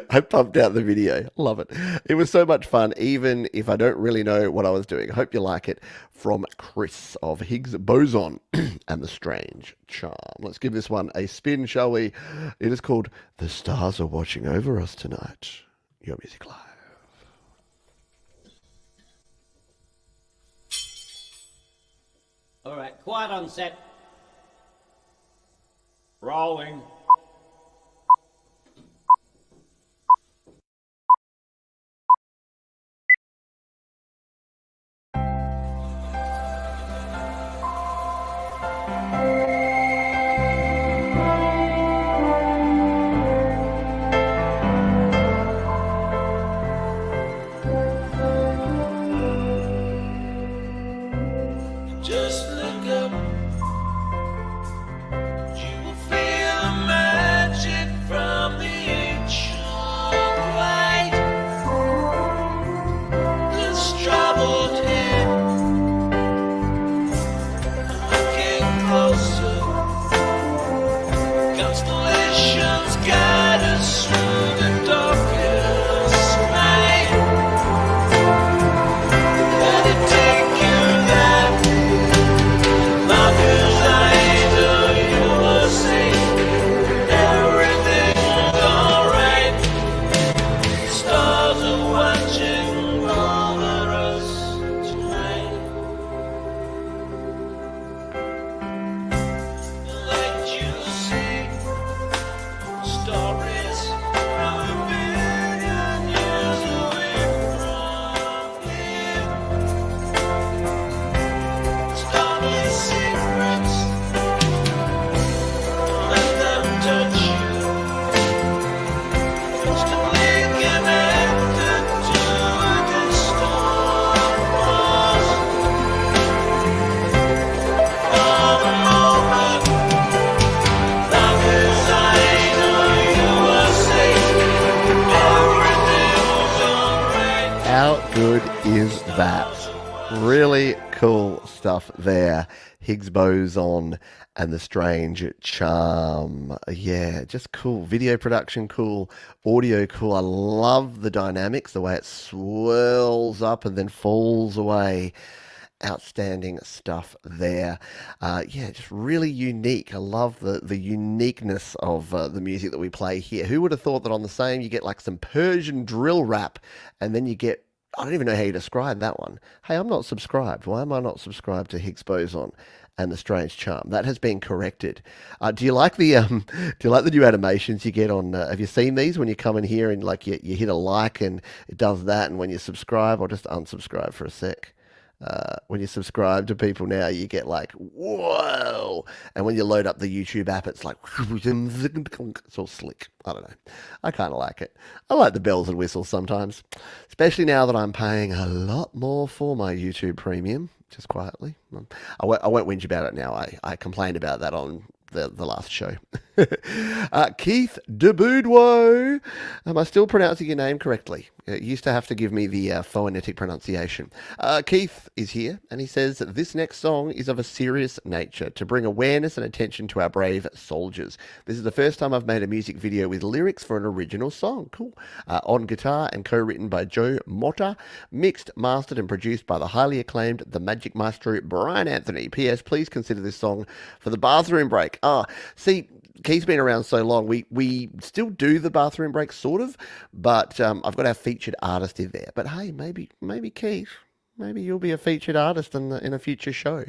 I pumped out the video. Love it. It was so much fun, even if I don't really know what I was doing. I hope you like it. From Chris of Higgs Boson and the Strange Charm. Let's give this one a spin, shall we? It is called The Stars Are Watching Over Us Tonight. Your Music Live. All right, quiet on set. Rolling. Just look up, you will feel the magic from the ancient light. This troubled head, looking closer, constellations guide us through the darkest night. Let it take you there. How good is that? Really cool stuff there. Higgs Boson and the Strange Charm. Yeah, just cool. Video production, cool. Audio, cool. I love the dynamics, the way it swirls up and then falls away. Outstanding stuff there. Yeah, just really unique. I love the uniqueness of the music that we play here. Who would have thought that on the same you get like some Persian drill rap and then you get, I don't even know how you describe that one. Hey, I'm not subscribed. Why am I not subscribed to Higgs Boson and the Strange Charm? That has been corrected. Do you like the new animations you get on? Have you seen these when you come in here and like you hit a like and it does that, and when you subscribe, or just unsubscribe for a sec. When you subscribe to people now, you get like, whoa. And when you load up the YouTube app, it's like, it's all slick. I don't know. I kind of like it. I like the bells and whistles sometimes, especially now that I'm paying a lot more for my YouTube Premium, just quietly. I won't whinge about it now. I complained about that on the last show. Keith DeBoudwo. Am I still pronouncing your name correctly? You used to have to give me the phonetic pronunciation. Keith is here, and he says, this next song is of a serious nature to bring awareness and attention to our brave soldiers. This is the first time I've made a music video with lyrics for an original song. Cool. On guitar and co-written by Joe Motta, mixed, mastered, and produced by the highly acclaimed The Magic Maestro Brian Anthony. P.S. Please consider this song for the bathroom break. See, Keith's been around so long, we still do the bathroom break, sort of, but I've got our featured artist in there. But hey, maybe Keith, maybe you'll be a featured artist in a future show,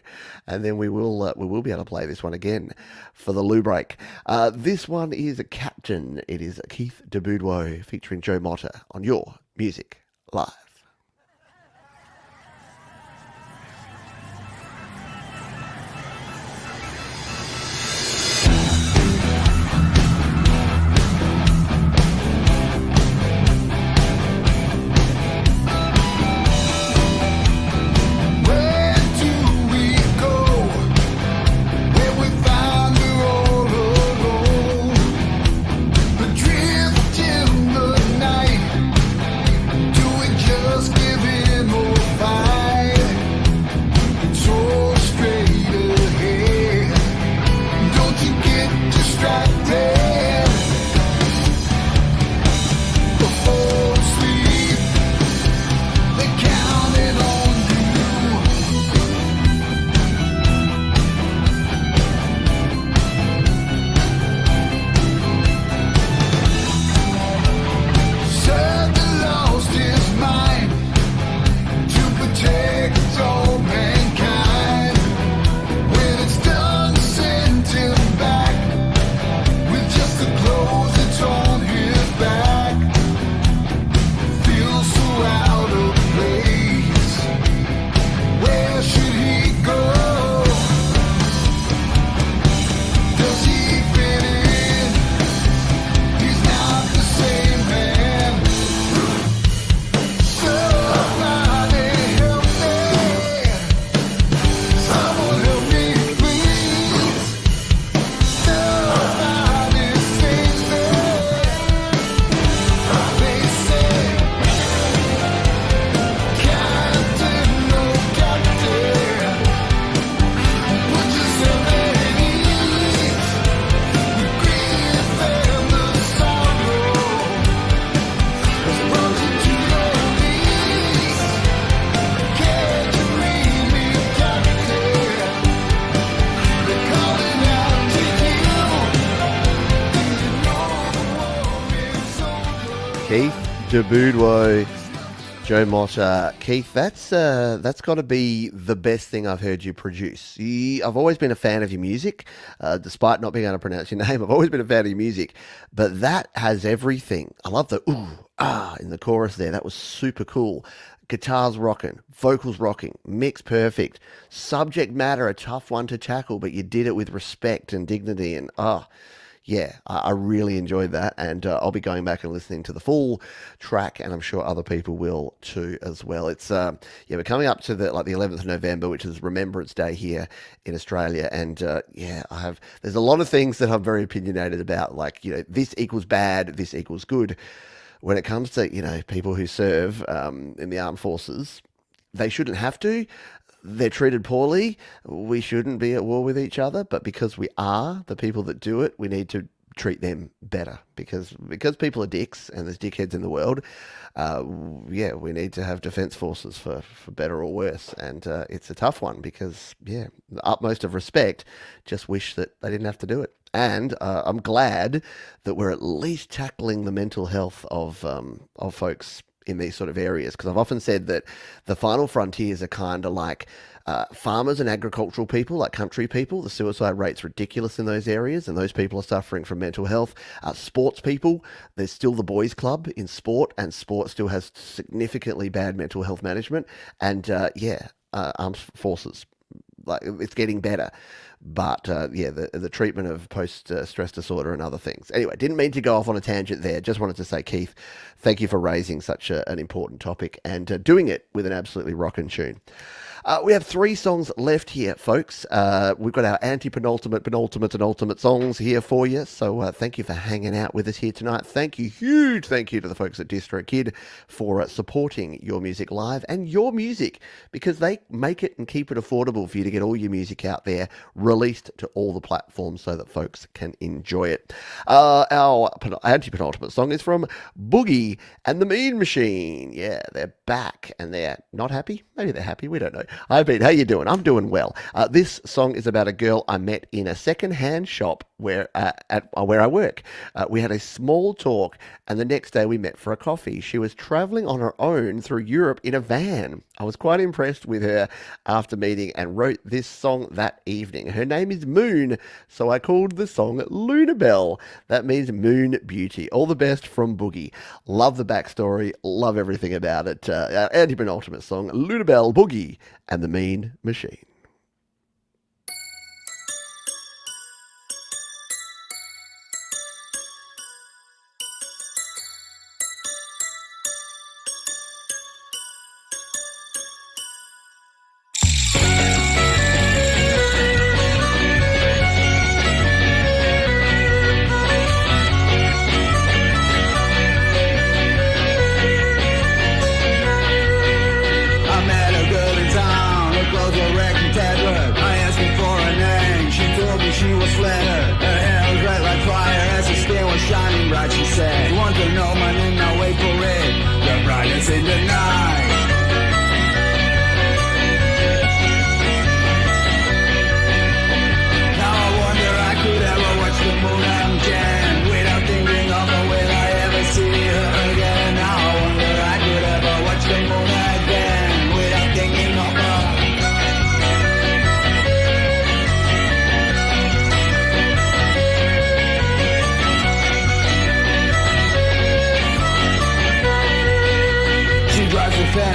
and then we will be able to play this one again for the loo break. This one is a Captain. It is Keith DeBoudwo featuring Joe Motta on Your Music Live. Keith DeBoudwo, Joe Motta. Keith, that's got to be the best thing I've heard you produce. I've always been a fan of your music, despite not being able to pronounce your name. I've always been a fan of your music, but that has everything. I love the ooh, ah in the chorus there. That was super cool. Guitars rocking, vocals rocking, mix perfect. Subject matter, a tough one to tackle, but you did it with respect and dignity, and yeah, I really enjoyed that, and I'll be going back and listening to the full track, and I'm sure other people will too as well. It's we're coming up to the 11th of November, which is Remembrance Day here in Australia, and there's a lot of things that I'm very opinionated about, this equals bad, this equals good. When it comes to people who serve in the armed forces, they shouldn't have to. They're treated poorly. We shouldn't be at war with each other, but because we are the people that do it, we need to treat them better because people are dicks and there's dickheads in the world. We need to have defense forces for better or worse. And it's a tough one because, the utmost of respect, just wish that they didn't have to do it. And I'm glad that we're at least tackling the mental health of folks in these sort of areas, because I've often said that the final frontiers are kind of like farmers and agricultural people, like country people. The suicide rate's ridiculous in those areas, and those people are suffering from mental health. Sports people, there's still the boys' club in sport, and sport still has significantly bad mental health management. And armed forces, it's getting better. But the treatment of post-stress disorder and other things. Anyway, didn't mean to go off on a tangent there. Just wanted to say, Keith, thank you for raising such an important topic and doing it with an absolutely rockin' tune. We have 3 songs left here, folks. We've got our anti-penultimate, penultimate, and ultimate songs here for you. So thank you for hanging out with us here tonight. Thank you, huge thank you to the folks at DroKid for supporting Your Music Live and your music, because they make it and keep it affordable for you to get all your music out there, released to all the platforms so that folks can enjoy it. Our anti-penultimate song is from Boogie and the Mean Machine. Yeah, they're back and they're not happy. Maybe they're happy. We don't know. Hi, Pete. How you doing? I'm doing well. This song is about a girl I met in a second-hand shop where I work. We had a small talk, and the next day we met for a coffee. She was traveling on her own through Europe in a van. I was quite impressed with her after meeting and wrote this song that evening. Her name is Moon, so I called the song Lunabelle. That means Moon Beauty. All the best from Boogie. Love the backstory. Love everything about it. Our anti-penultimate song, Lunabelle, Boogie and the Mean Machine.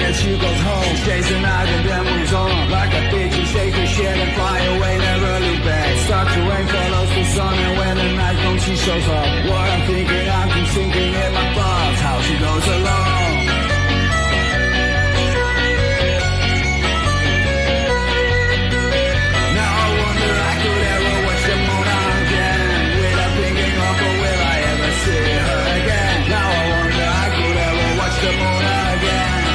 She goes home, stays the night and then moves on. Like a bitch, you take her shit and fly away, never look back. Starts to rain, follows the sun, and when the night comes, she shows up. What I'm thinking, I'm keep sinking in my thoughts. How she goes along. Now I wonder I could ever watch the moon again without thinking of her, will I ever see her again? Now I wonder I could ever watch the moon again.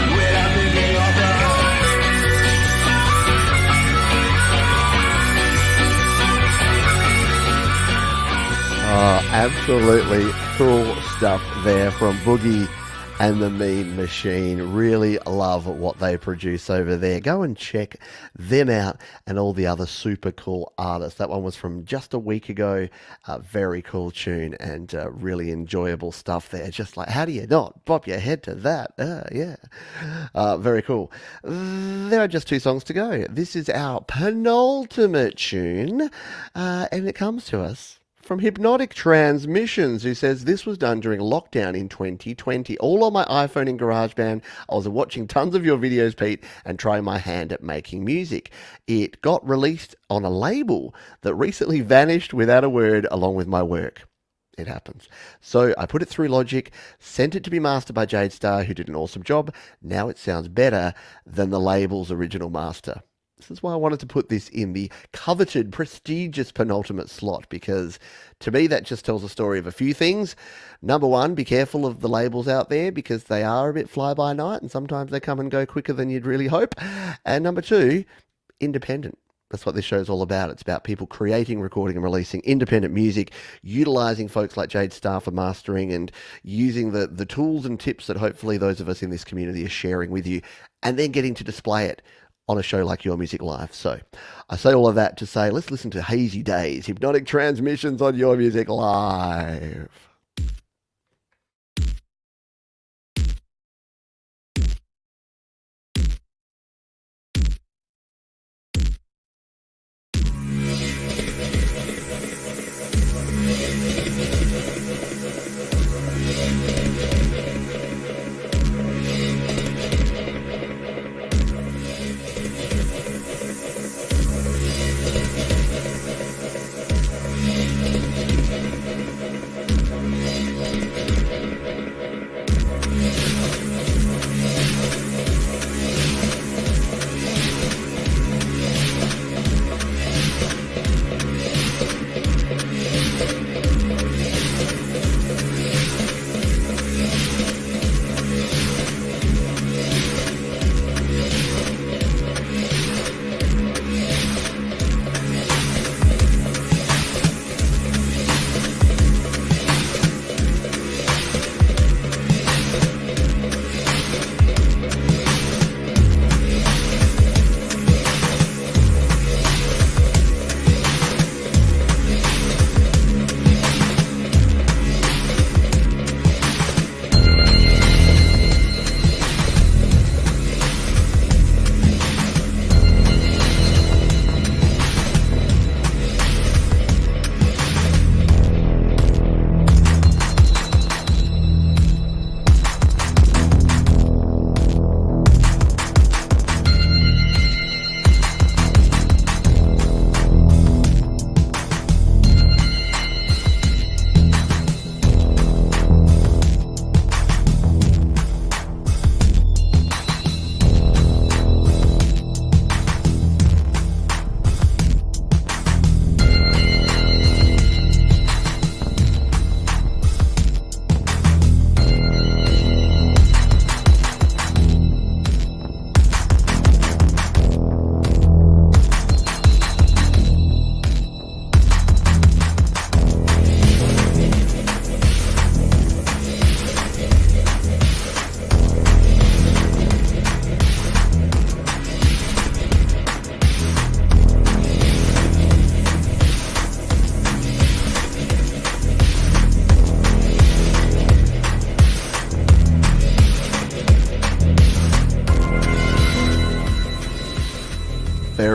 Absolutely cool stuff there from Boogie and the Mean Machine. Really love what they produce over there. Go and check them out and all the other super cool artists. That one was from just a week ago. Very cool tune and really enjoyable stuff there. Just like, how do you not bop your head to that? Yeah. Very cool. There are just 2 songs to go. This is our penultimate tune, and it comes to us from Hypnotic Transmissions, who says this was done during lockdown in 2020. All on my iPhone in GarageBand. I was watching tons of your videos, Pete, and trying my hand at making music. It got released on a label that recently vanished without a word along with my work. It happens. So I put it through Logic, sent it to be mastered by Jade Star, who did an awesome job. Now it sounds better than the label's original master. This is why I wanted to put this in the coveted, prestigious penultimate slot, because to me that just tells a story of a few things. Number one, be careful of the labels out there, because they are a bit fly-by-night and sometimes they come and go quicker than you'd really hope. And number 2, independent. That's what this show's all about. It's about people creating, recording and releasing independent music, utilising folks like Jade Star for mastering, and using the tools and tips that hopefully those of us in this community are sharing with you, and then getting to display it on a show like Your Music Live. So I say all of that to say, let's listen to Hazy Days, Hypnotic Transmissions on Your Music Live.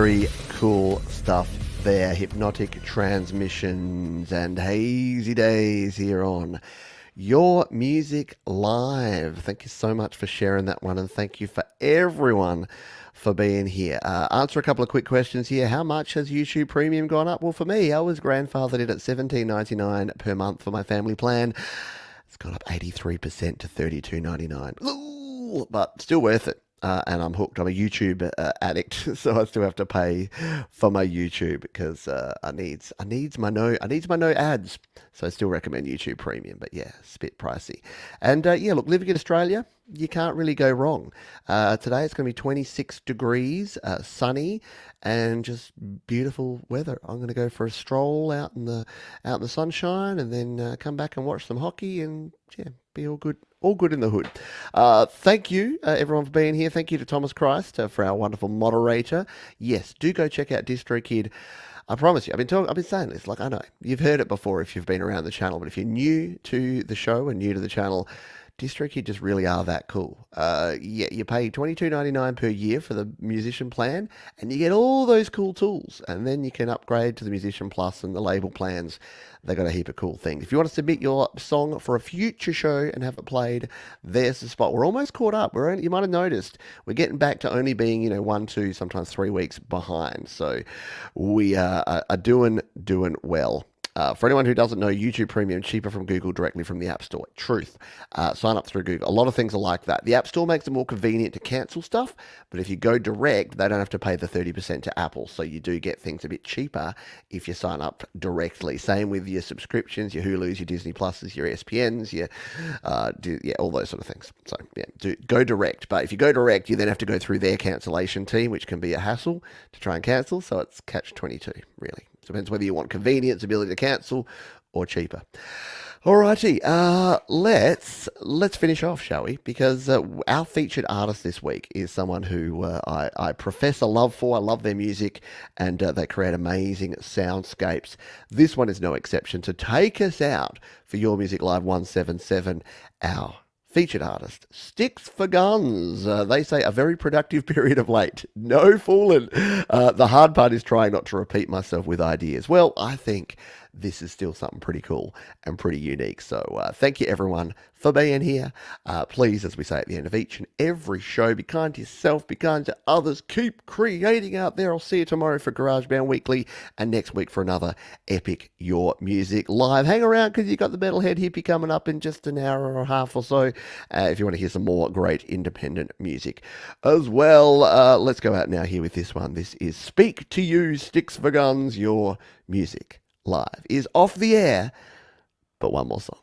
Very cool stuff there. Hypnotic Transmissions and Hazy Days here on Your Music Live. Thank you so much for sharing that one, and thank you for everyone for being here. Answer a couple of quick questions here. How much has YouTube Premium gone up? Well, for me, I was grandfathered in at $17.99 per month for my family plan. It's gone up 83% to $32.99. Ooh, but still worth it. And I'm hooked. I'm a YouTube addict, so I still have to pay for my YouTube because I needs my no ads. So I still recommend YouTube Premium, but yeah, it's a bit pricey. And yeah, look, living in Australia, you can't really go wrong. Today it's going to be 26 degrees, sunny, and just beautiful weather. I'm going to go for a stroll out in the sunshine, and then come back and watch some hockey, and yeah, be all good. All good in the hood. Thank you, everyone, for being here. Thank you to Thomas Christ for our wonderful moderator. Yes, do go check out DistroKid. I promise you, I've been saying this, like, I know you've heard it before if you've been around the channel, but if you're new to the show and new to the channel, DistroKid just really are that cool. Yeah, you pay $22.99 per year for the musician plan, and you get all those cool tools, and then you can upgrade to the Musician Plus and the label plans. They got a heap of cool things. If you want to submit your song for a future show and have it played, there's the spot. We're almost caught up. You might have noticed we're getting back to only being 1, 2, sometimes 3 weeks behind. So we are doing well. For anyone who doesn't know, YouTube Premium cheaper from Google directly from the App Store. Truth. Sign up through Google. A lot of things are like that. The App Store makes it more convenient to cancel stuff, but if you go direct, they don't have to pay the 30% to Apple, so you do get things a bit cheaper if you sign up directly. Same with your subscriptions, your Hulus, your Disney Pluses, your ESPNs, all those sort of things. So yeah, go direct. But if you go direct, you then have to go through their cancellation team, which can be a hassle to try and cancel. So it's catch-22, really. Depends whether you want convenience, ability to cancel, or cheaper. Alrighty, let's finish off, shall we? Because our featured artist this week is someone who I profess a love for. I love their music, and they create amazing soundscapes. This one is no exception. To take us out for Your Music Live 177, our featured artist, Sticks for Guns. They say a very productive period of late. No fooling. The hard part is trying not to repeat myself with ideas. Well, I think this is still something pretty cool and pretty unique. So thank you, everyone, for being here. Please, as we say at the end of each and every show, be kind to yourself, be kind to others. Keep creating out there. I'll see you tomorrow for GarageBand Weekly, and next week for another epic Your Music Live. Hang around, because you've got the Metalhead Hippie coming up in just an hour or a half or so, if you want to hear some more great independent music as well. Let's go out now here with this one. This is Speak to You, Sticks for Guns. Your Music Live is off the air, but one more song.